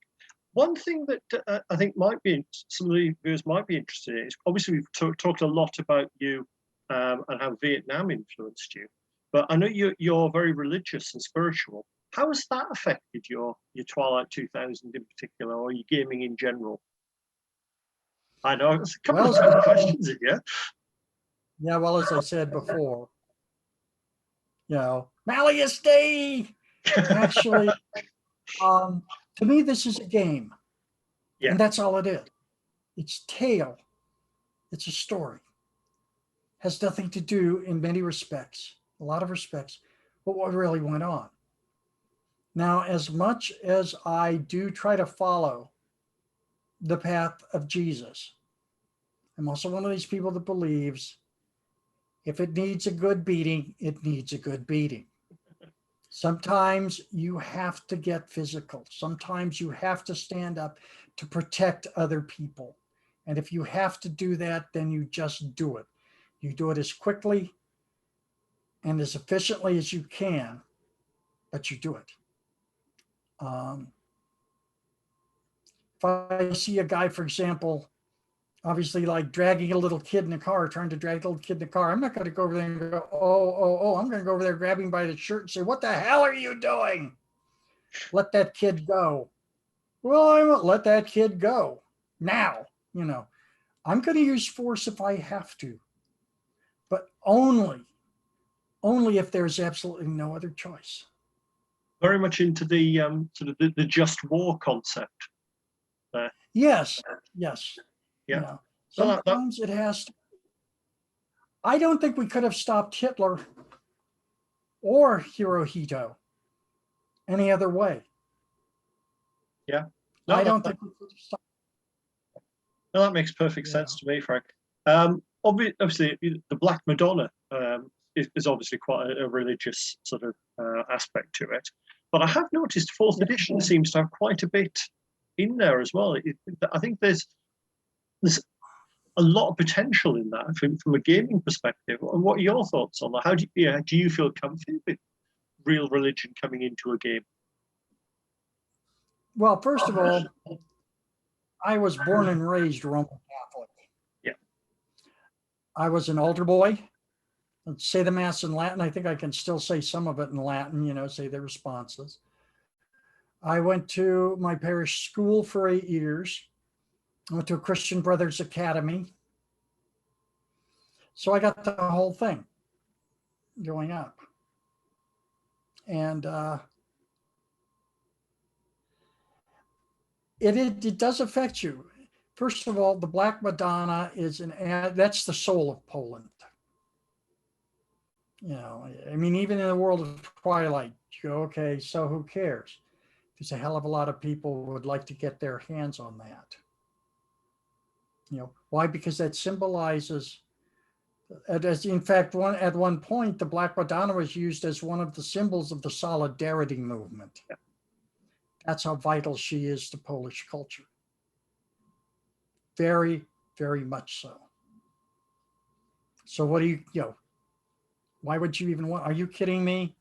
One thing that I think might be, some of the viewers might be interested in is, obviously we've talked a lot about you and how Vietnam influenced you, but I know you're very religious and spiritual. How has that affected your Twilight 2000 in particular, or your gaming in general? I know it's a couple of good questions here. Yeah, well, as I said before, Malleus Day. Actually, to me, this is a game. Yeah. And that's all it is. It's tale. It's a story. Has nothing to do, in many respects, a lot of respects, with what really went on. Now, as much as I do try to follow the path of Jesus, I'm also one of these people that believes if it needs a good beating, it needs a good beating. Sometimes you have to get physical. Sometimes you have to stand up to protect other people. And if you have to do that, then you just do it. You do it as quickly and as efficiently as you can, but you do it. If I see a guy, for example, obviously like dragging a little kid in a car, trying to drag a little kid in the car, I'm not going to go over there and go, oh, I'm going to go over there, grab him by the shirt and say, what the hell are you doing? Let that kid go. Well, I won't let that kid go now. I'm going to use force if I have to, but only if there's absolutely no other choice. Very much into the sort of the just war concept there. Yes. Yeah. Sometimes it has to. I don't think we could have stopped Hitler or Hirohito any other way. Yeah. I don't think we could have stopped. No, that makes perfect sense to me, Frank. Obviously, the Black Madonna is obviously quite a religious sort of aspect to it. But I have noticed 4th edition seems to have quite a bit in there as well. I think there's a lot of potential in that from a gaming perspective. And what are your thoughts on that? How do you feel comfy with real religion coming into a game? Well, first of all, I was born and raised Roman Catholic. Yeah. I was an altar boy. I'd say the Mass in Latin. I think I can still say some of it in Latin, say the responses. I went to my parish school for 8 years. I went to a Christian Brothers Academy. So I got the whole thing going up. And it does affect you. First of all, the Black Madonna is that's the soul of Poland. I mean, even in the world of Twilight, you go, okay, so who cares? There's a hell of a lot of people who would like to get their hands on that. Why? Because that symbolizes, as in fact, at one point, the Black Madonna was used as one of the symbols of the Solidarity movement. Yeah. That's how vital she is to Polish culture. Very, very much so. So what do why would you even want, are you kidding me?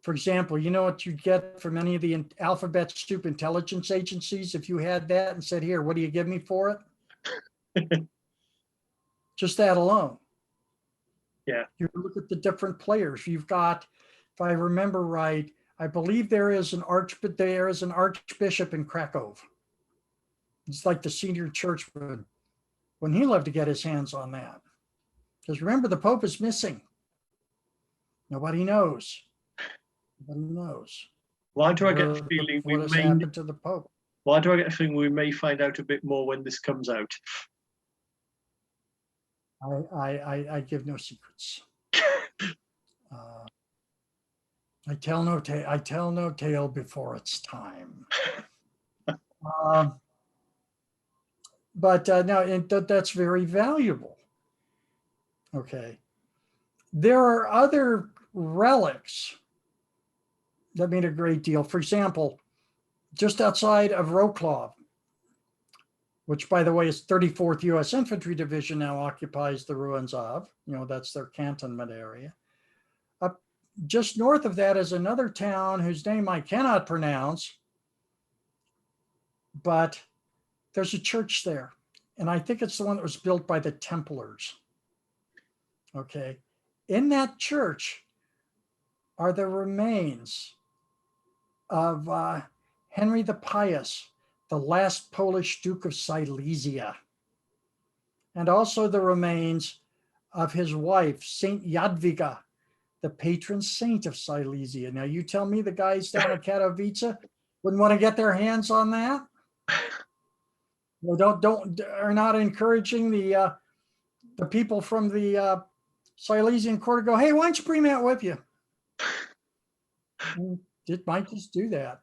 For example, you know what you'd get from any of the alphabet soup intelligence agencies if you had that and said, here, what do you give me for it? Just that alone. Yeah. You look at the different players. You've got, if I remember right, I believe there is an archbishop in Krakow. It's like the senior churchman when he loved to get his hands on that. Because remember, the Pope is missing. Nobody knows. Nobody knows. Why do I get a feeling what has happened to the Pope? Why do I get a feeling we may find out a bit more when this comes out? I give no secrets. I tell no tale before its time. But no, that's very valuable. Okay. There are other relics that mean a great deal. For example, just outside of Wrocław, which, by the way, is 34th U.S. Infantry Division now occupies the ruins of, that's their cantonment area. Up just north of that is another town whose name I cannot pronounce, but there's a church there. And I think it's the one that was built by the Templars. Okay. In that church are the remains of Henry the Pious, the last Polish Duke of Silesia, and also the remains of his wife, Saint Jadwiga, the patron saint of Silesia. Now, you tell me the guys down at Katowice wouldn't want to get their hands on that? Well, are not encouraging the people from the Silesian court to go, hey, why don't you bring that with you? It might just do that,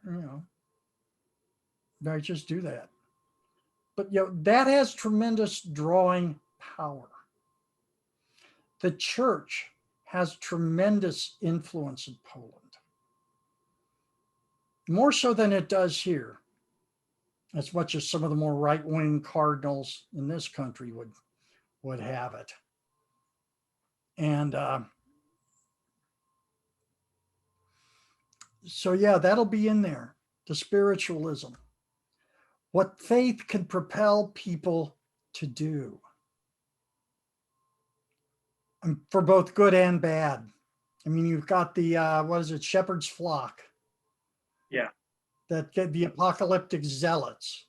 Might just do that. But that has tremendous drawing power. The church has tremendous influence in Poland, more so than it does here, as much as some of the more right-wing cardinals in this country would have it. And so, yeah, that'll be in there, the spiritualism. What faith can propel people to do for both good and bad. I mean, you've got the, shepherd's flock. Yeah. That get the apocalyptic zealots.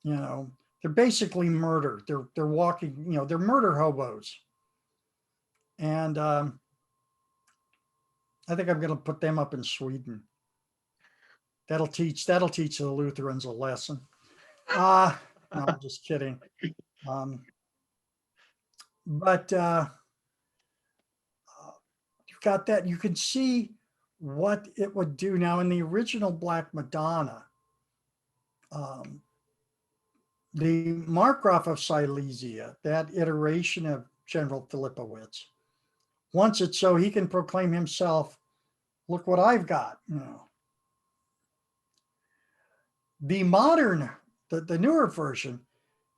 They're basically murder. They're walking, they're murder hobos. And I think I'm going to put them up in Sweden. That'll teach the Lutherans a lesson. No, I'm just kidding. But you've got that. You can see what it would do. Now, in the original Black Madonna, the Markgraf of Silesia, that iteration of General Filipowicz, wants it so he can proclaim himself, look what I've got. The modern, the newer version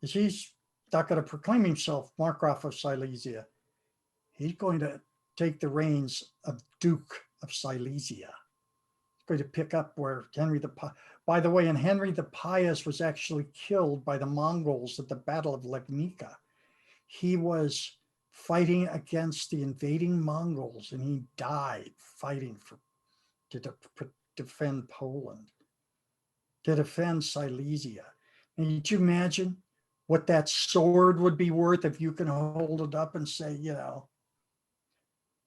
is he's not going to proclaim himself Markgraf of Silesia. He's going to take the reins of Duke of Silesia. He's going to pick up where by the way, and Henry the Pious was actually killed by the Mongols at the Battle of Legnica. He was fighting against the invading Mongols, and he died fighting to defend Poland, to defend Silesia. And did you imagine what that sword would be worth if you can hold it up and say,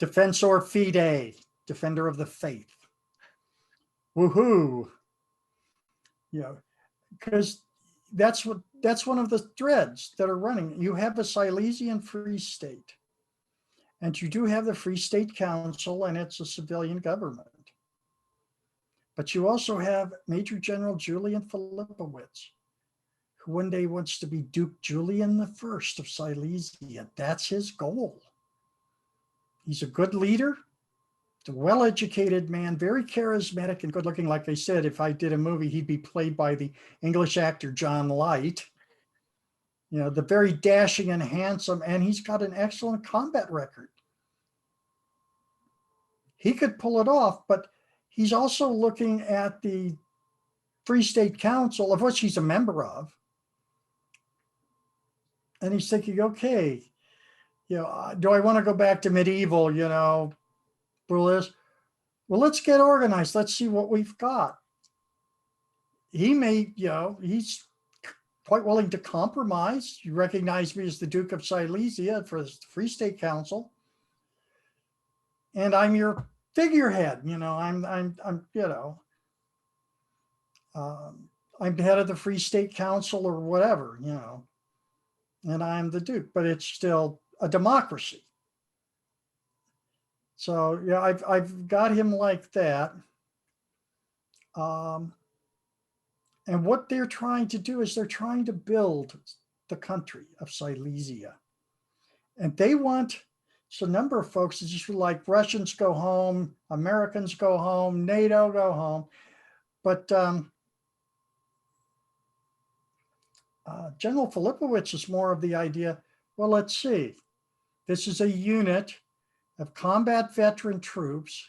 Defensor Fidei, defender of the faith. Woohoo. because that's one of the threads that are running. You have a Silesian Free State, and you do have the Free State Council, and it's a civilian government. But you also have Major General Julian Filipowicz, who one day wants to be Duke Julian I of Silesia. That's his goal. He's a good leader, a well-educated man, very charismatic and good-looking. Like I said, if I did a movie, he'd be played by the English actor John Light. You know, the very dashing and handsome, and he's got an excellent combat record. He could pull it off, but he's also looking at the Free State Council, of which he's a member of. And he's thinking, okay, you know, do I want to go back to medieval, you know, rule this? Well, let's get organized. Let's see what we've got. He may, you know, he's quite willing to compromise. You recognize me as the Duke of Silesia for the Free State Council. And I'm your figurehead, you know, I'm you know, I'm head of the Free State Council or whatever, you know, and I'm the Duke, but it's still a democracy. So yeah, I've got him like that. And what they're trying to do is they're trying to build the country of Silesia. And they want, so a number of folks is just like Russians go home, Americans go home, NATO go home. But General Filipowicz is more of the idea, well, let's see. This is a unit of combat veteran troops,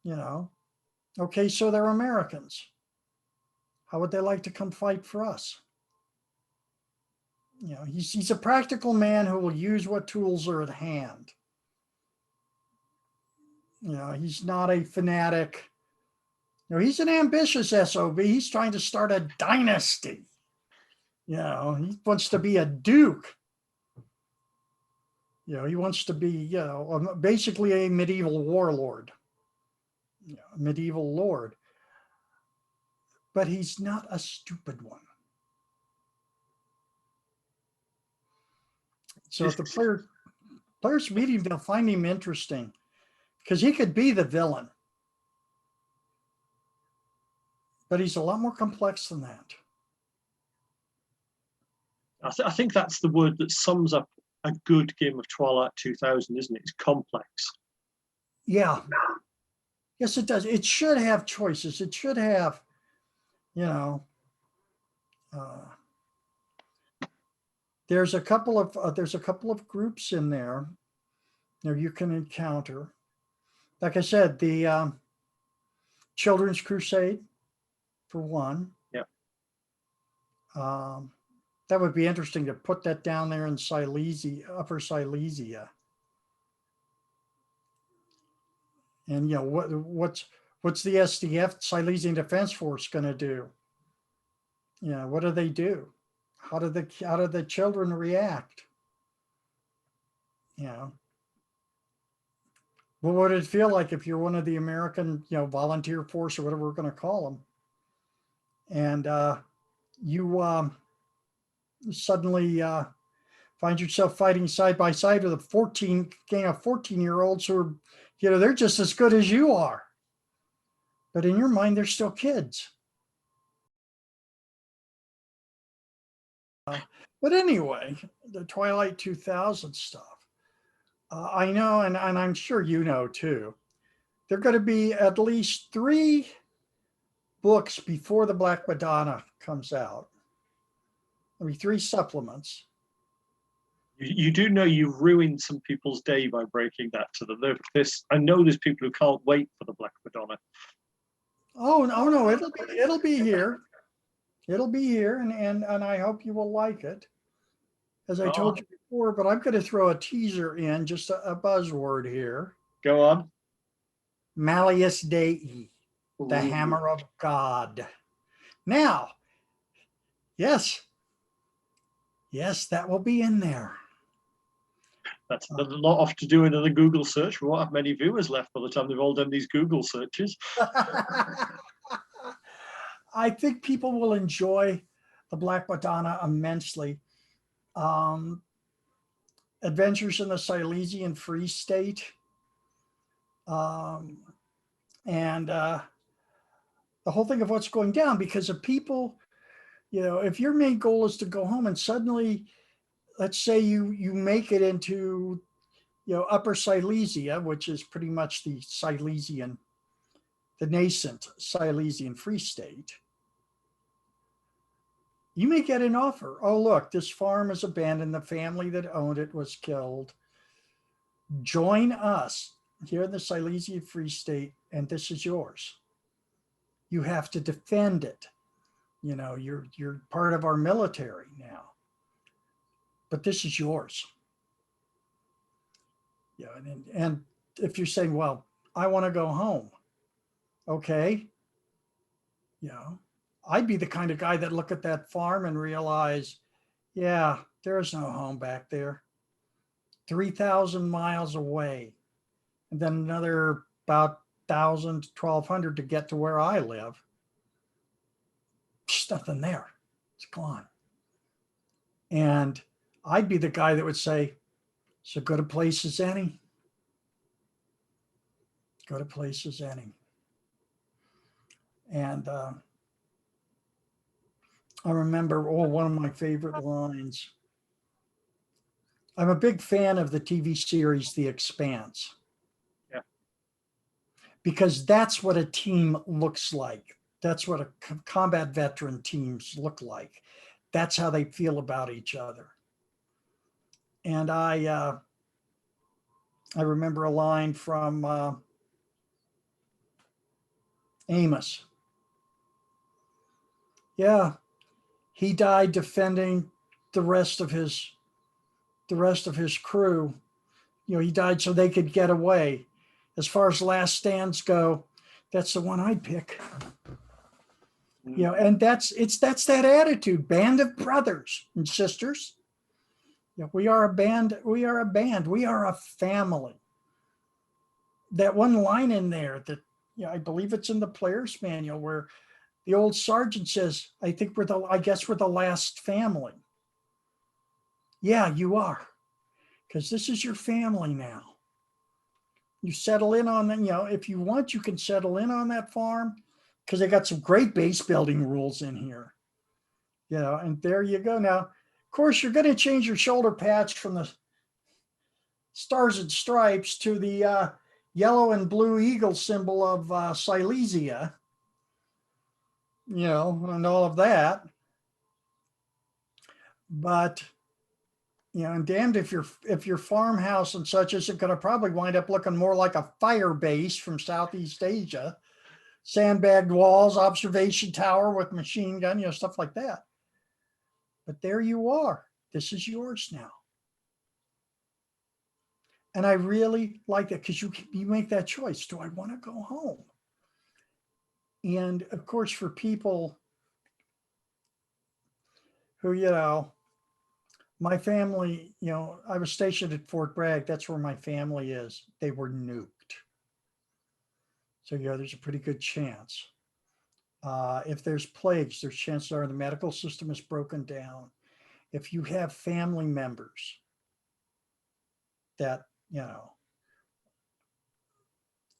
you know. Okay, so they're Americans. How would they like to come fight for us? You know, he's a practical man who will use what tools are at hand. You know, he's not a fanatic. You know, he's an ambitious SOB. He's trying to start a dynasty. You know, he wants to be a duke. You know, he wants to be, you know, basically a medieval warlord, you know, a medieval lord. But he's not a stupid one. So if the players meet him, they'll find him interesting because he could be the villain. But he's a lot more complex than that. I think that's the word that sums up a good game of Twilight 2000, isn't it? It's complex. Yeah. Yes, it does. It should have choices. It should have, you know, there's a couple of groups in there you can encounter. Like I said, the Children's Crusade, for one. Yeah. That would be interesting to put that down there in Silesia, Upper Silesia. And you know what's the SDF, Silesian Defense Force, going to do? You know, what do they do? How do the children react? You know, what would it feel like if you're one of the American, you know, volunteer force or whatever we're going to call them, and you suddenly find yourself fighting side by side with a gang of 14-year-olds who are, you know, they're just as good as you are, but in your mind they're still kids. But anyway, the Twilight 2000 stuff, I know, and I'm sure you know too, there are going to be at least 3 books before the Black Madonna comes out. There'll be 3 supplements. You do know you've ruined some people's day by breaking that to them. I know there's people who can't wait for the Black Madonna. Oh no, it'll be here. It'll be here, and I hope you will like it. As I told you before, but I'm going to throw a teaser in, just a buzzword here. Go on. Malleus Dei, the Hammer of God. Now, yes, that will be in there. That's a lot off to do another Google search. We won't have many viewers left by the time they've all done these Google searches. I think people will enjoy the Black Madonna immensely. Adventures in the Silesian Free State. And the whole thing of what's going down, because of people, if your main goal is to go home and suddenly, let's say you make it into, Upper Silesia, which is pretty much the nascent Silesian Free State. You may get an offer. Oh, look, this farm is abandoned. The family that owned it was killed. Join us here in the Silesian Free State, and this is yours. You have to defend it. You're part of our military now, but this is yours. And if you're saying, well, I want to go home, okay, I'd be the kind of guy that look at that farm and realize, yeah, there's no home back there. 3,000 miles away, and then another about 1,000 to 1,200 to get to where I live. There's nothing there. It's gone. And I'd be the guy that would say, so go to place as any. Go to place as any. And I remember, one of my favorite lines. I'm a big fan of the TV series The Expanse. Yeah. Because that's what a team looks like. That's what a combat veteran teams look like. That's how they feel about each other. And I remember a line from Amos. Yeah, he died defending the rest of his crew. He died so they could get away. As far as last stands go, that's the one I'd pick. And that's that attitude, band of brothers and sisters. We are a band. We are a band. We are a family. That one line in there that, I believe it's in the player's manual where the old sergeant says, I guess we're the last family. Yeah, you are. Because this is your family now. You settle in on them, if you want, you can settle in on that farm because they got some great base building rules in here. And there you go. Now, of course, you're going to change your shoulder patch from the stars and stripes to the yellow and blue eagle symbol of Silesia, and all of that. But and damned if your farmhouse and such isn't going to probably wind up looking more like a fire base from Southeast Asia, sandbagged walls, observation tower with machine gun, stuff like that. But there you are. This is yours now. And I really like that because you make that choice. Do I want to go home? And of course, for people who, my family, I was stationed at Fort Bragg. That's where my family is. They were nuked. So, there's a pretty good chance. If there's plagues, there's chances are the medical system is broken down. If you have family members that,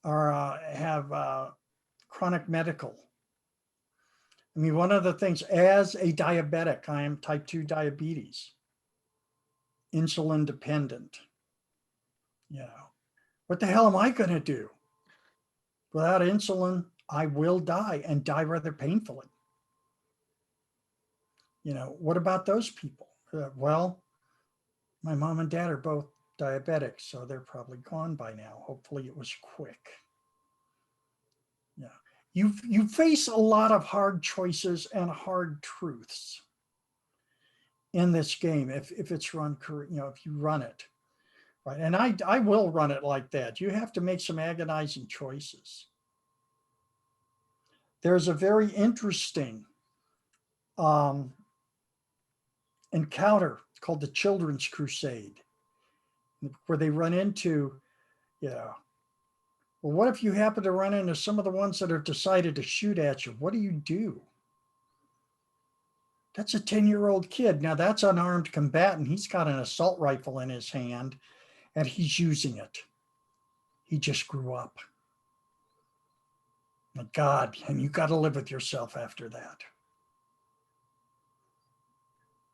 have chronic medical. I mean, one of the things, as a diabetic, I am type 2 diabetes, insulin dependent. What the hell am I going to do? Without insulin, I will die and die rather painfully. What about those people? Well, my mom and dad are both diabetics, so they're probably gone by now. Hopefully it was quick. You face a lot of hard choices and hard truths in this game if it's run, if you run it right. And I will run it like that. You have to make some agonizing choices. There's a very interesting encounter called the Children's Crusade, where they run into, well, what if you happen to run into some of the ones that have decided to shoot at you? What do you do? That's a 10-year-old kid. Now that's unarmed combatant. He's got an assault rifle in his hand and he's using it. He just grew up. My God, and you got to live with yourself after that.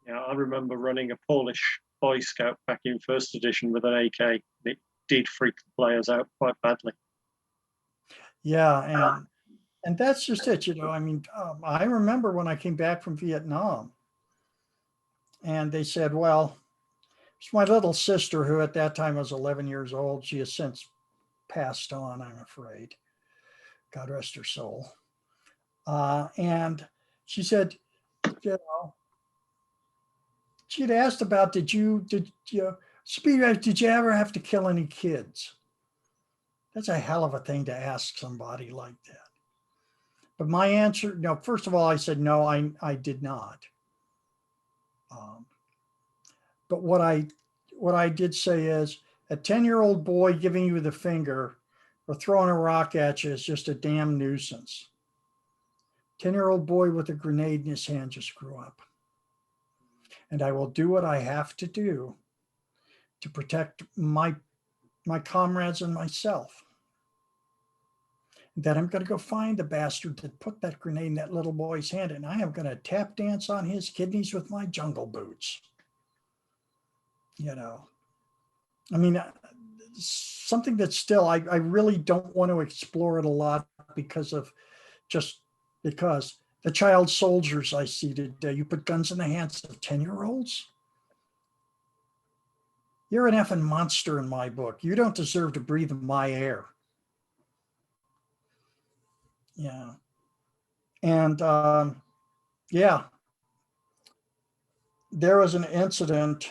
Yeah, I remember running a Polish Boy Scout back in first edition with an AK. It did freak the players out quite badly. Yeah, and that's just it, I mean, I remember when I came back from Vietnam, and they said, well, it's my little sister, who at that time was 11 years old. She has since passed on, I'm afraid. God rest her soul. And she said, she'd asked about, did you ever have to kill any kids? That's a hell of a thing to ask somebody like that. But my answer, no, first of all, I said, no, I did not. But what I did say is, a 10-year-old boy giving you the finger or throwing a rock at you is just a damn nuisance. 10-year-old boy with a grenade in his hand just grew up. And I will do what I have to do to protect my comrades and myself. That I'm going to go find the bastard that put that grenade in that little boy's hand, and I am going to tap dance on his kidneys with my jungle boots. I mean, something that still, I really don't want to explore it a lot because the child soldiers I see today, you put guns in the hands of 10-year-olds. You're an effing monster in my book. You don't deserve to breathe my air. Yeah. And yeah, there was an incident.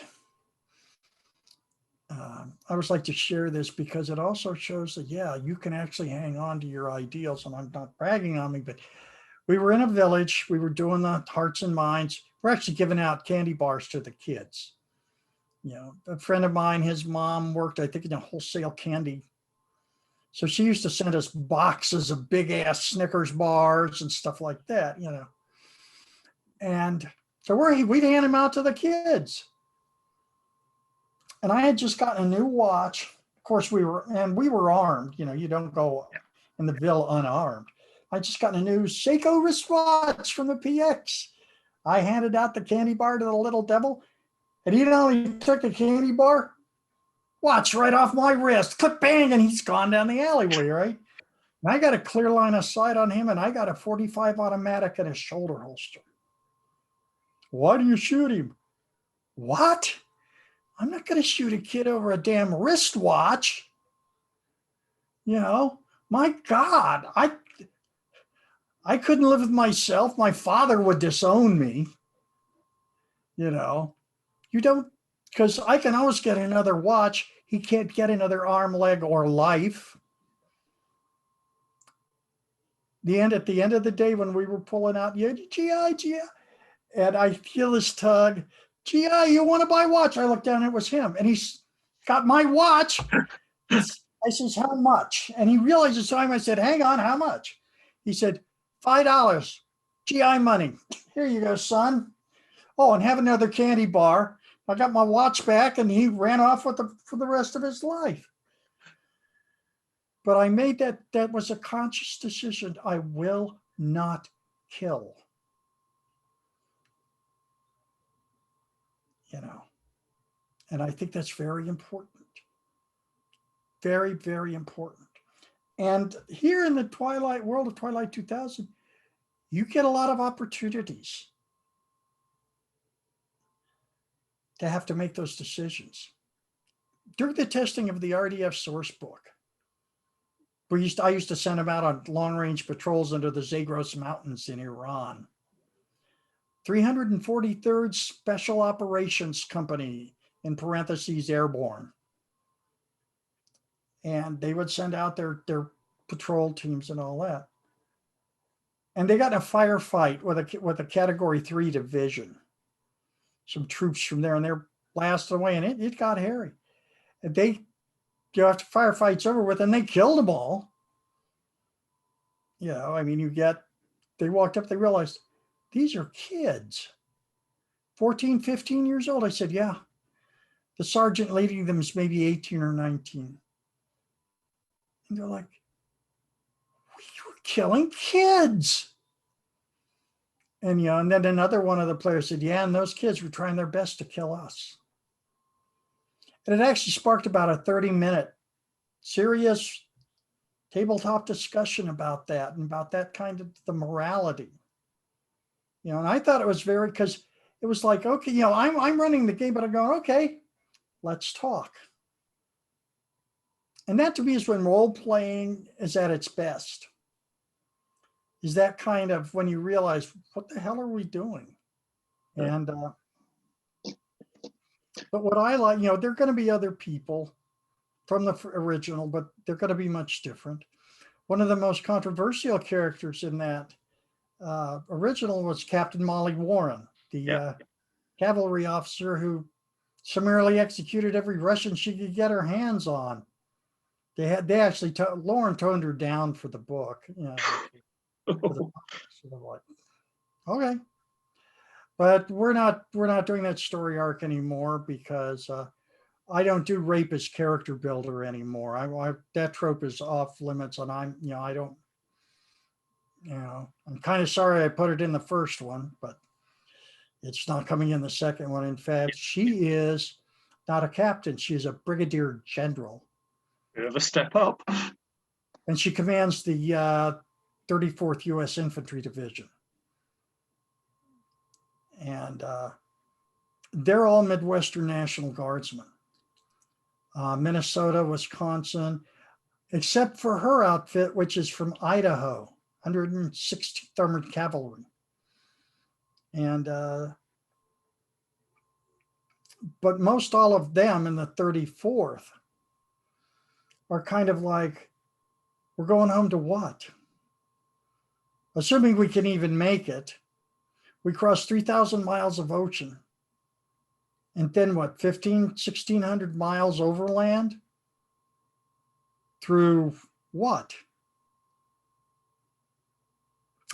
I always like to share this because it also shows that, yeah, you can actually hang on to your ideals. And I'm not bragging on me, but we were in a village. We were doing the hearts and minds. We're actually giving out candy bars to the kids. A friend of mine, his mom worked, I think, in a wholesale candy. So she used to send us boxes of big ass Snickers bars and stuff like that, And so we'd hand them out to the kids. And I had just gotten a new watch. Of course, we were armed. You don't go in the Ville unarmed. I just gotten a new Seiko wristwatch from the PX. I handed out the candy bar to the little devil, and he not only took the candy bar, watch right off my wrist, click bang, and he's gone down the alleyway, right? And I got a clear line of sight on him, and I got a .45 automatic in his shoulder holster. Why do you shoot him? What? I'm not going to shoot a kid over a damn wristwatch. My God, I couldn't live with myself. My father would disown me. You don't, because I can always get another watch. He can't get another arm, leg, or life. At the end of the day, when we were pulling out, GI, and I feel this tug, GI, you want to buy a watch? I looked down, it was him, and he's got my watch. I says, how much? And he realized the time. I said, hang on, how much? He said, $5, GI money. Here you go, son. Oh, and have another candy bar. I got my watch back, and he ran off for the rest of his life. But I made that was a conscious decision. I will not kill. And I think that's very important. Very, very important. And here in the world of Twilight 2000, you get a lot of opportunities to have to make those decisions. During the testing of the RDF Sourcebook, I used to send them out on long-range patrols under the Zagros Mountains in Iran. 343rd Special Operations Company, in parentheses, airborne. And they would send out their patrol teams and all that. And they got in a firefight with a Category 3 division. Some troops from there, and they're blasted away, and it got hairy. And after firefight's over with, and they killed them all. They walked up, they realized these are kids. 14, 15 years old. I said, yeah. The sergeant leading them is maybe 18 or 19. And they're like, we were killing kids. And, and then another one of the players said, yeah, and those kids were trying their best to kill us. And it actually sparked about a 30-minute serious tabletop discussion about that and about that kind of the morality. And I thought it was very, because it was like, okay, I'm running the game, but I'm going, okay, let's talk. And that to me is when role playing is at its best. Is that kind of when you realize, what the hell are we doing? And, but what I like, there are going to be other people from the original, but they're going to be much different. One of the most controversial characters in that original was Captain Molly Warren, the cavalry officer who summarily executed every Russian she could get her hands on. They actually Lauren toned her down for the book. For the sort of like, okay, but we're not doing that story arc anymore because I don't do rape as character builder anymore. That trope is off limits, and I don't. I'm kind of sorry I put it in the first one, but it's not coming in the second one. In fact, she is not a captain; she is a brigadier general. Bit of a step up. And she commands the 34th U.S. Infantry Division. And they're all Midwestern National Guardsmen. Minnesota, Wisconsin, except for her outfit, which is from Idaho, 160th Armored Cavalry. And, but most all of them in the 34th are kind of like, we're going home to what? Assuming we can even make it. We crossed 3,000 miles of ocean. And then what, 1,600 miles overland? Through what?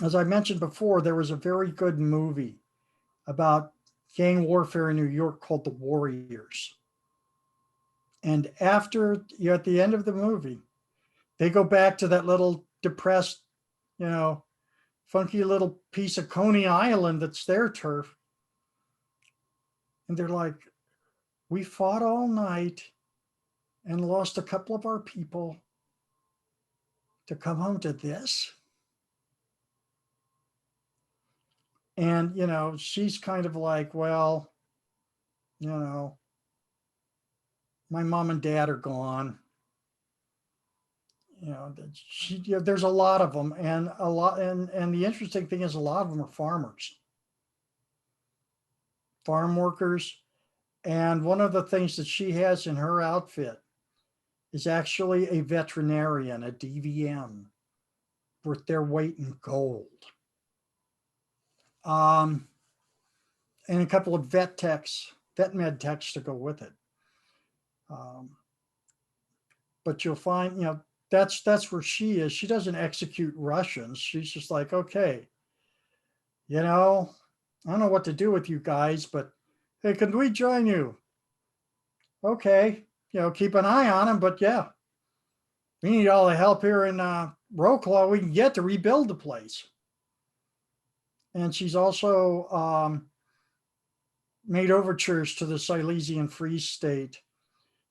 As I mentioned before, there was a very good movie about gang warfare in New York called The Warriors. And after, at the end of the movie, they go back to that little depressed, funky little piece of Coney Island that's their turf. And they're like, we fought all night and lost a couple of our people to come home to this. And, she's kind of like, well, my mom and dad are gone. There's a lot of them, and the interesting thing is a lot of them are farmers, farm workers. And one of the things that she has in her outfit is actually a veterinarian, a DVM, worth their weight in gold. And a couple of vet med techs to go with it. But you'll find, that's where she is. She doesn't execute Russians. She's just like, okay, I don't know what to do with you guys, but hey, can we join you? Okay, keep an eye on them, but yeah, we need all the help here in Roclaw we can get to rebuild the place. And she's also made overtures to the Silesian Free State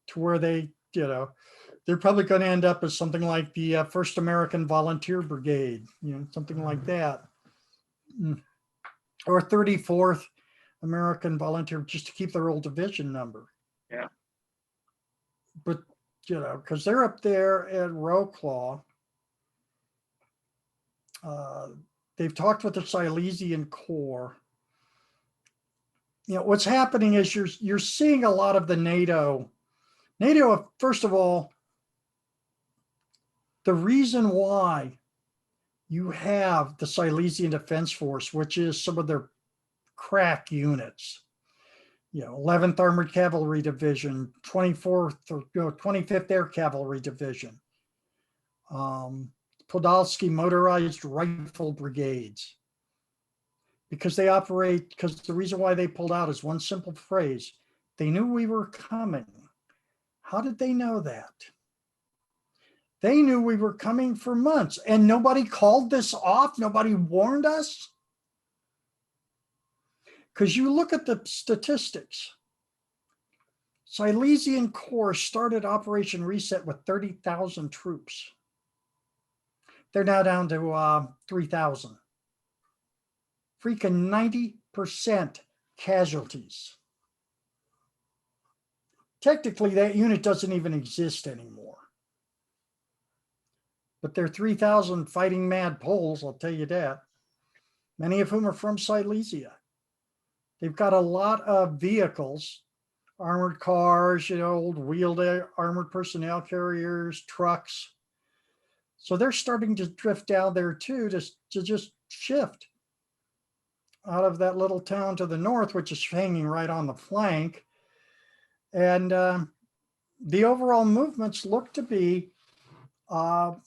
to where they, they're probably going to end up as something like the 1st American Volunteer Brigade, something like that. Or 34th American Volunteer, just to keep their old division number. Yeah. But, because they're up there at Roclaw. They've talked with the Silesian Corps. What's happening is you're seeing a lot of the NATO, first of all, the reason why you have the Silesian Defense Force, which is some of their crack units, 11th Armored Cavalry Division, 24th or 25th Air Cavalry Division, Podolsky Motorized Rifle Brigades. because they operate, because the reason why they pulled out is one simple phrase. They knew we were coming. How did they know that? They knew we were coming for months and nobody called this off. Nobody warned us. Because you look at the statistics. Silesian Corps started Operation Reset with 30,000 troops. They're now down to 3,000. Freaking 90% casualties. Technically, that unit doesn't even exist anymore. But they're 3,000 fighting mad Poles, I'll tell you that. Many of whom are from Silesia. They've got a lot of vehicles, armored cars, old wheeled armored personnel carriers, trucks. So they're starting to drift down there too, to just shift out of that little town to the north, which is hanging right on the flank. And the overall movements look to be, and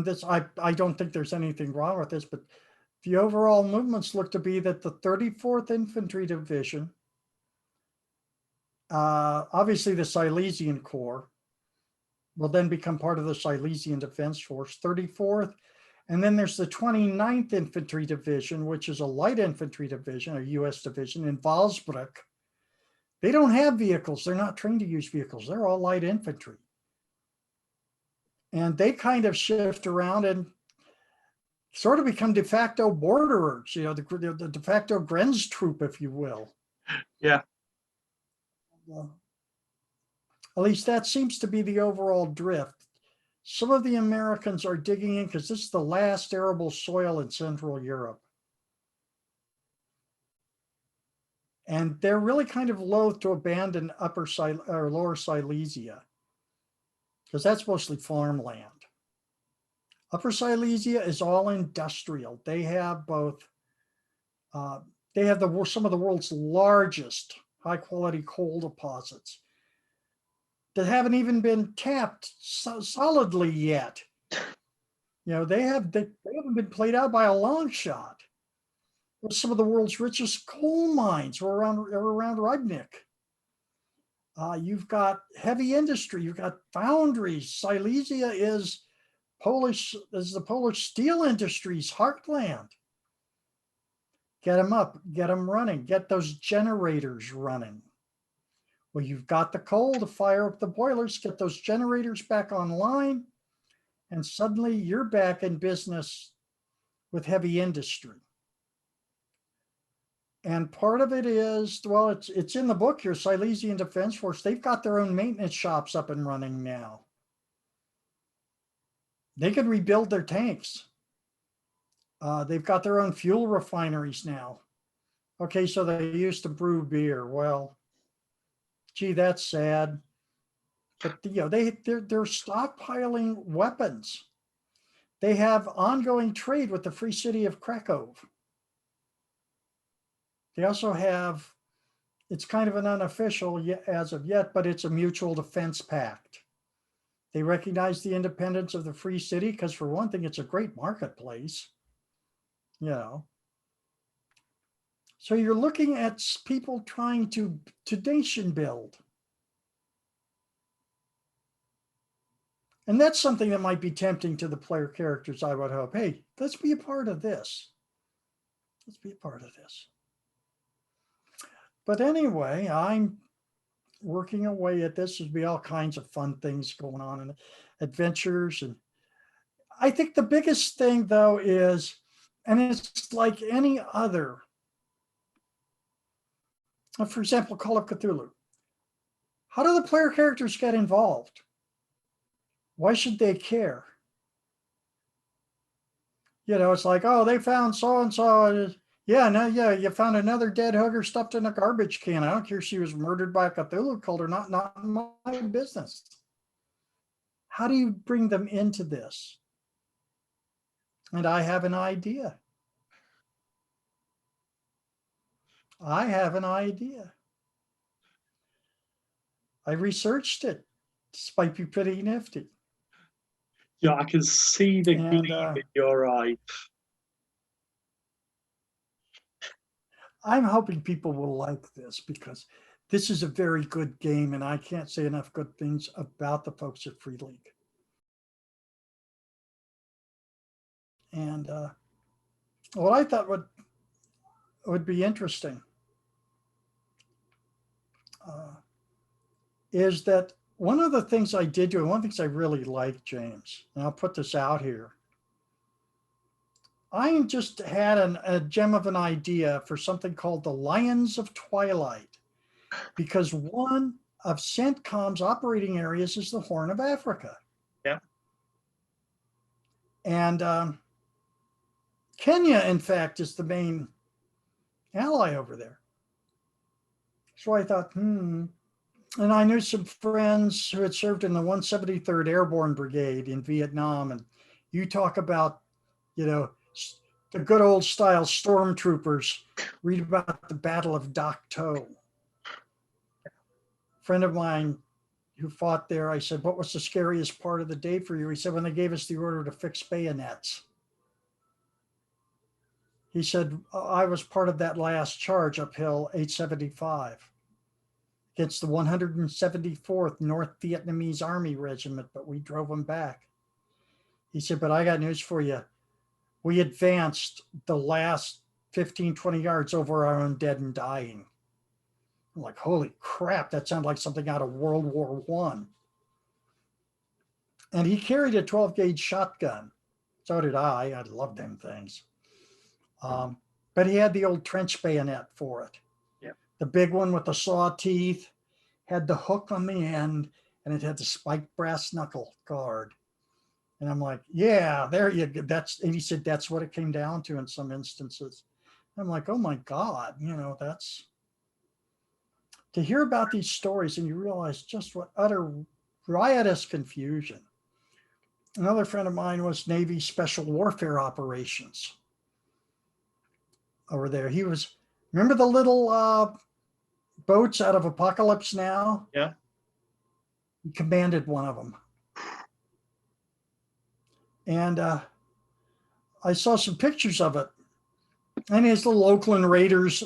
this, I don't think there's anything wrong with this, but the overall movements look to be that the 34th Infantry Division, obviously the Silesian Corps, will then become part of the Silesian Defense Force, 34th. And then there's the 29th Infantry Division, which is a light infantry division, a US division in Walsbruck. They don't have vehicles. They're not trained to use vehicles. They're all light infantry. And they kind of shift around and sort of become de facto borderers, the de facto Grenztruppe, if you will. Yeah. At least that seems to be the overall drift. Some of the Americans are digging in because this is the last arable soil in Central Europe. And they're really kind of loath to abandon Lower Silesia, because that's mostly farmland. Upper Silesia is all industrial. They have both, they have some of the world's largest high quality coal deposits that haven't even been tapped solidly yet. They haven't been played out by a long shot. Some of the world's richest coal mines are around Rybnik. You've got heavy industry. You've got foundries. Silesia is the Polish steel industry's heartland. Get them up, get them running, get those generators running. Well, you've got the coal to fire up the boilers, get those generators back online, and suddenly you're back in business with heavy industry. And part of it is, well, it's in the book here, Silesian Defense Force. They've got their own maintenance shops up and running now. They could rebuild their tanks. They've got their own fuel refineries now. Okay, so they used to brew beer. Well, gee, that's sad. But they're stockpiling weapons. They have ongoing trade with the Free City of Krakow. They also have, it's kind of an unofficial as of yet, but it's a mutual defense pact. They recognize the independence of the Free City because, for one thing, it's a great marketplace. So you're looking at people trying to nation build. And that's something that might be tempting to the player characters, I would hope. Hey, let's be a part of this. Let's be a part of this. But anyway, I'm working away at this. There'll be all kinds of fun things going on and adventures. And I think the biggest thing, though, is, and it's like any other, for example, Call of Cthulhu. How do the player characters get involved? Why should they care? It's like, oh, they found so-and-so. Yeah, you found another dead hugger stuffed in a garbage can. I don't care if she was murdered by a Cthulhu cult or not my business. How do you bring them into this? And I have an idea. I researched it. This might be pretty nifty. Yeah, I can see the And gleam in your eye. I'm hoping people will like this because this is a very good game, and I can't say enough good things about the folks at Free League. And what I thought would be interesting is that one of the things I did do, and one of the things I really like, James, and I'll put this out here. I just had a gem of an idea for something called the Lions of Twilight, because one of CENTCOM's operating areas is the Horn of Africa. Yeah. And Kenya, in fact, is the main ally over there. So I thought, and I knew some friends who had served in the 173rd Airborne Brigade in Vietnam. And you talk about, the good old style stormtroopers, read about the Battle of Dak To. A friend of mine who fought there, I said, what was the scariest part of the day for you? He said, when they gave us the order to fix bayonets. He said, I was part of that last charge uphill 875 against the 174th North Vietnamese Army Regiment, but we drove them back. He said, but I got news for you. We advanced the last 15, 20 yards over our own dead and dying. I'm like, holy crap, that sounded like something out of World War I. And he carried a 12 gauge shotgun. So did I. I love them things. But he had the old trench bayonet for it. Yeah. The big one with the saw teeth, had the hook on the end, and it had the spiked brass knuckle guard. And I'm like, yeah, there you go. And he said, that's what it came down to in some instances. I'm like, oh my God, that's to hear about these stories and you realize just what utter riotous confusion. Another friend of mine was Navy Special Warfare Operations over there. Remember the little boats out of Apocalypse Now? Yeah. He commanded one of them. And I saw some pictures of it. And his little Oakland Raiders,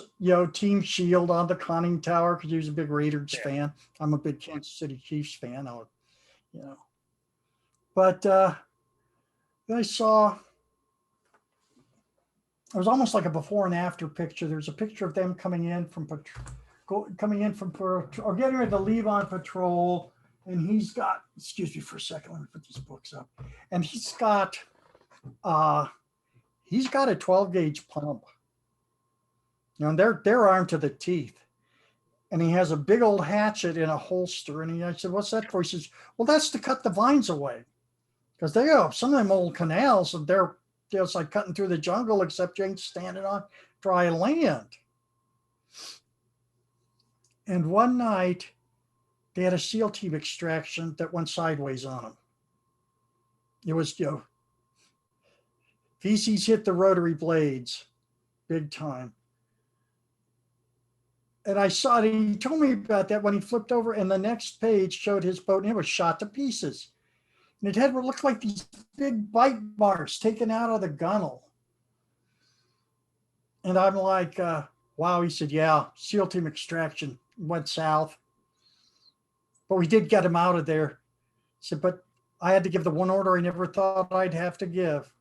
team shield on the conning tower, because he was a big Raiders fan. I'm a big Kansas City Chiefs fan. But I saw, it was almost like a before and after picture. There's a picture of them coming in from or getting ready to leave on patrol. And he's got, excuse me for a second, let me put these books up. And he's got a 12 gauge pump. And they're armed to the teeth. And he has a big old hatchet in a holster. And I said, what's that for? He says, well, that's to cut the vines away. Because they go some of them old canals, and they're just like cutting through the jungle, except you ain't standing on dry land. And one night, they had a SEAL team extraction that went sideways on them. It was, feces hit the rotary blades big time. And I saw it. He told me about that when he flipped over, and the next page showed his boat, and it was shot to pieces. And it had what looked like these big bite marks taken out of the gunnel. And I'm like, wow. He said, yeah, SEAL team extraction went south. But we did get him out of there. He said, but I had to give the one order I never thought I'd have to give.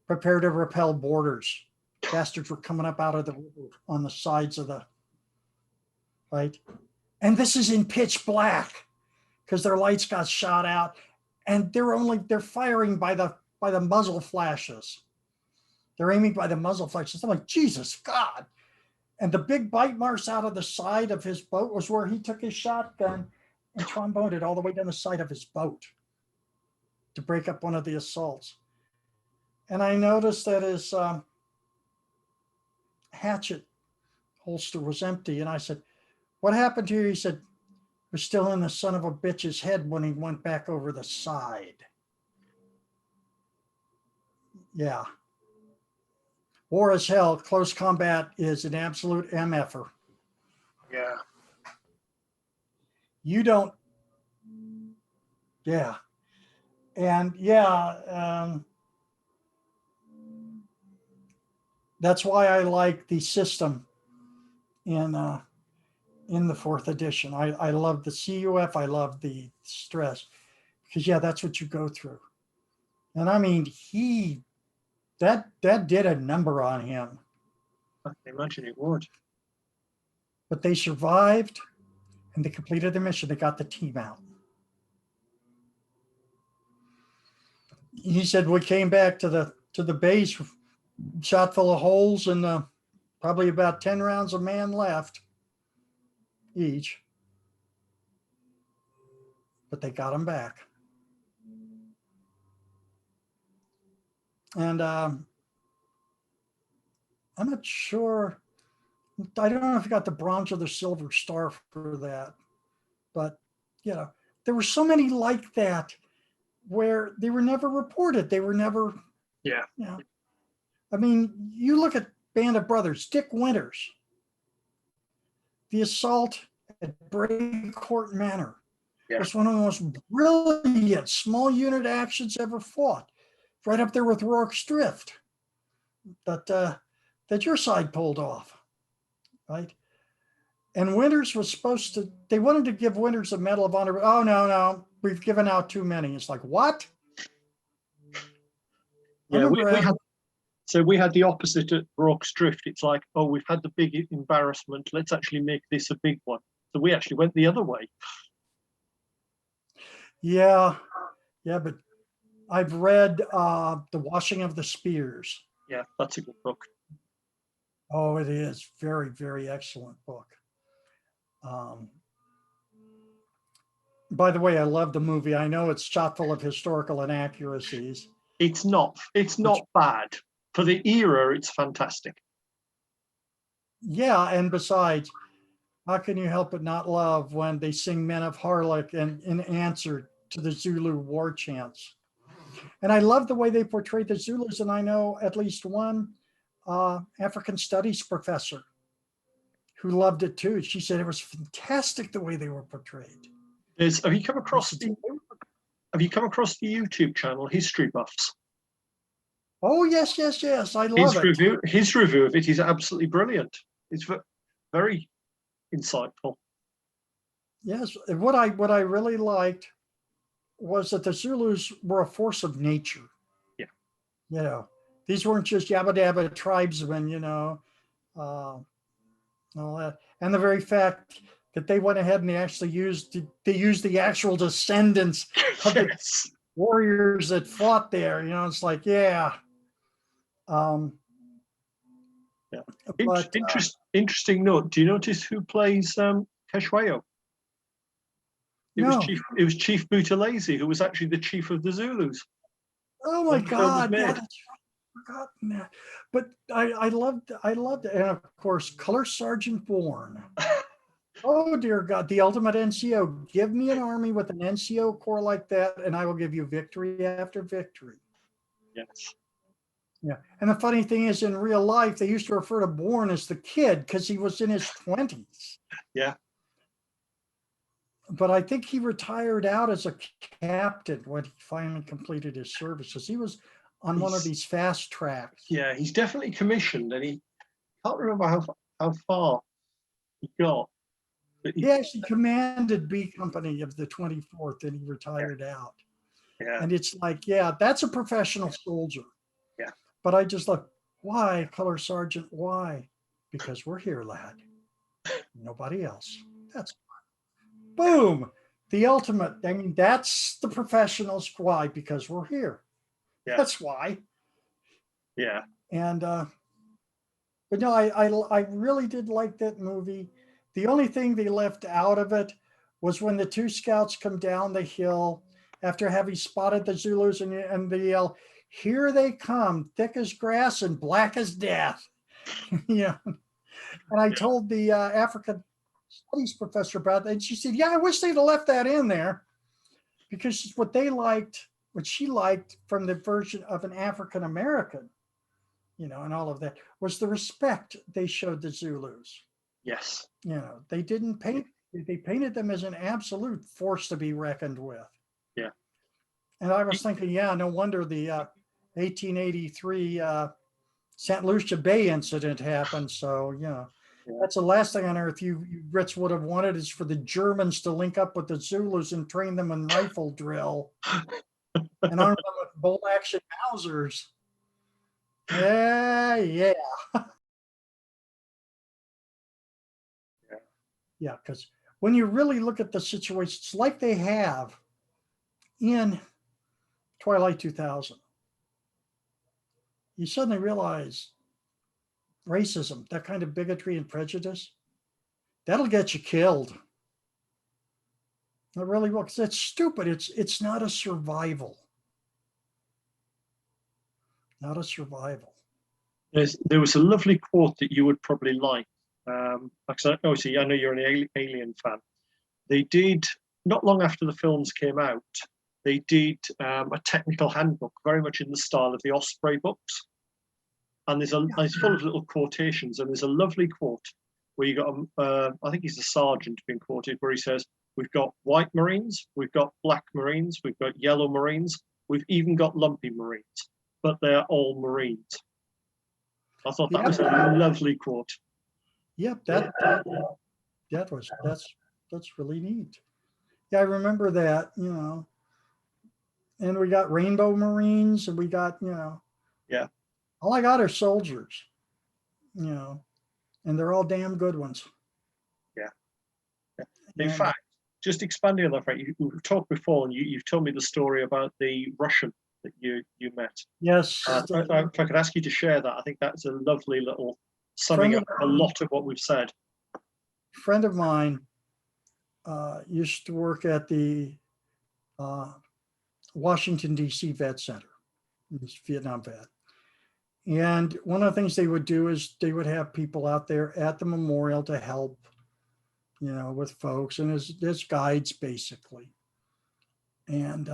Prepare to repel boarders. Bastards were coming up out of the river on the sides of the, right? And this is in pitch black because their lights got shot out, and they're firing by the muzzle flashes. They're aiming by the muzzle flashes. I'm like, Jesus God. And the big bite marks out of the side of his boat was where he took his shotgun and tromboned it all the way down the side of his boat to break up one of the assaults. And I noticed that his hatchet holster was empty. And I said, what happened here? He said, it was still in the son of a bitch's head when he went back over the side. Yeah. War is hell. Close combat is an absolute MFer. Yeah. You don't, yeah. And yeah, that's why I like the system in the fourth edition. I love the CUF. I love the stress because yeah, that's what you go through. And I mean, that did a number on him. I can imagine it would. But they survived and they completed their mission. They got the team out. He said we came back to the base, shot full of holes, and probably about 10 rounds a man left each. But they got them back. And I'm not sure. I don't know if you got the bronze or the silver star for that, but you know, there were so many like that where they were never reported. They were never, Yeah. You know, I mean, you look at Band of Brothers, Dick Winters, the assault at Court Manor was one of the most brilliant small unit actions ever fought, right up there with Rorke's Drift that your side pulled off, right? And Winters was supposed to, they wanted to give Winters a Medal of Honor. Oh, no, we've given out too many. It's like, what? Yeah, we had the opposite at Rorke's Drift. It's like, oh, we've had the big embarrassment. Let's actually make this a big one. So we actually went the other way. Yeah, but I've read The Washing of the Spears. Yeah, that's a good book. Oh, it is. Very, very excellent book. By the way, I love the movie. I know it's chock full of historical inaccuracies. It's not bad. For the era, it's fantastic. Yeah, and besides, how can you help but not love when they sing Men of Harlech and in answer to the Zulu war chants? And I love the way they portrayed the Zulus. And I know at least one African studies professor who loved it too. She said it was fantastic the way they were portrayed. Have you come across the YouTube channel History Buffs? Oh yes, I love it. His review of it is absolutely brilliant. It's very insightful. Yes, what I really liked was that the Zulus were a force of nature. Yeah, you know, these weren't just yabba dabba tribesmen. All that, and the very fact that they went ahead and they actually used the actual descendants of the warriors that fought there. It's like, yeah. But, interesting note. Do you notice who plays Keshwayo? It was Chief Buthelezi, who was actually the chief of the Zulus. Oh my God! Yeah, that's forgotten that. But I loved it, and of course, Color Sergeant Bourne. Oh dear God, the ultimate NCO. Give me an army with an NCO corps like that, and I will give you victory after victory. Yes. Yeah, and the funny thing is, in real life, they used to refer to Bourne as the kid because he was in his 20s. Yeah. But I think he retired out as a captain when he finally completed his services. He was on one of these fast tracks. Yeah, he's definitely commissioned, and he can't remember how far he got. But he actually commanded B Company of the 24th, and he retired out. Yeah. And it's like, yeah, that's a professional soldier. Yeah. But I just look, why, Color Sergeant? Why? Because we're here, lad. Nobody else. That's fine. Boom. The ultimate. I mean, that's the professionals. Why? Because we're here. Yeah. That's why. Yeah. And but no, I really did like that movie. The only thing they left out of it was when the two scouts come down the hill after having spotted the Zulus, and they yell, "Here they come, thick as grass and black as death." Yeah. And I told the African studies professor about that, and she said, "Yeah, I wish they'd have left that in there, because what she liked from the version of an African American, and all of that, was the respect they showed the Zulus." Yes. They didn't paint, they painted them as an absolute force to be reckoned with. Yeah. And I was thinking, yeah, no wonder the 1883 St. Lucia Bay incident happened. So, Yeah. that's the last thing on earth you Brits would have wanted, is for the Germans to link up with the Zulus and train them in rifle drill and arm them with bolt action Mausers. Yeah. Yeah, because when you really look at the situations like they have in Twilight 2000, you suddenly realize racism, that kind of bigotry and prejudice, that'll get you killed. It really will, because it's stupid. It's not a survival. Not a survival. There was a lovely quote that you would probably like. Obviously, I know you're an Alien fan. They did, not long after the films came out, they did a technical handbook, very much in the style of the Osprey books. And it's full of little quotations. And there's a lovely quote where you got, I think he's a sergeant being quoted, where he says, "We've got white Marines, we've got black Marines, we've got yellow Marines, we've even got lumpy Marines, but they're all Marines." I thought that was a lovely quote. Yep, that's really neat. Yeah, I remember that, and we got Rainbow Marines, and we got, Yeah. all I got are soldiers, and they're all damn good ones. Yeah. In fact, just expanding on that, Frank, we've talked before, and you've told me the story about the Russian that you met. Yes. If I could ask you to share that, I think that's a lovely little summing up a lot of what we've said. A friend of mine used to work at the Washington, D.C. Vet Center. He's a Vietnam vet. And one of the things they would do is they would have people out there at the memorial to help, with folks, and as guides, basically. And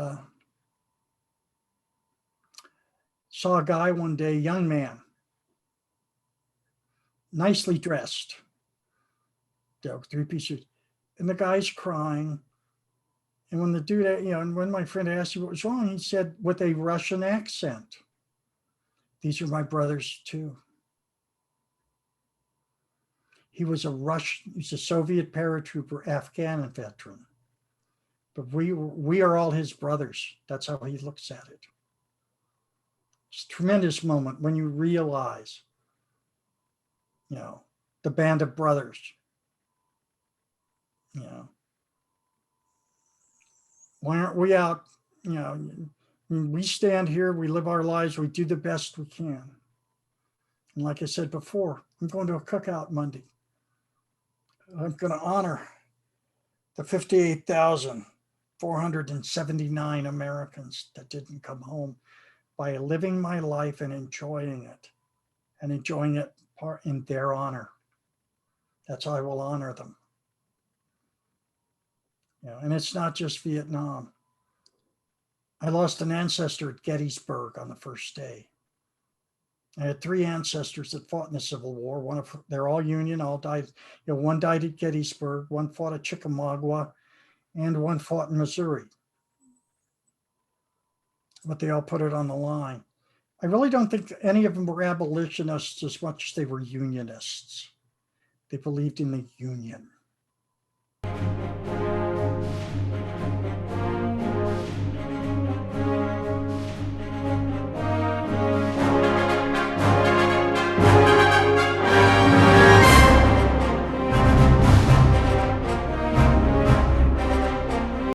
saw a guy one day, young man, nicely dressed, three-piece suit, and the guy's crying. And when the dude, and when my friend asked him what was wrong, he said with a Russian accent, "These are my brothers too." He's a Soviet paratrooper, Afghan veteran. But we are all his brothers. That's how he looks at it. It's a tremendous moment when you realize, the band of brothers, why aren't we out? We stand here, we live our lives, we do the best we can. And like I said before, I'm going to a cookout Monday. I'm going to honor the 58,479 Americans that didn't come home by living my life and enjoying it in their honor. That's how I will honor them. And it's not just Vietnam. I lost an ancestor at Gettysburg on the first day. I had 3 ancestors that fought in the Civil War. They're all Union, all died. One died at Gettysburg, one fought at Chickamauga, and one fought in Missouri. But they all put it on the line. I really don't think any of them were abolitionists as much as they were Unionists. They believed in the Union.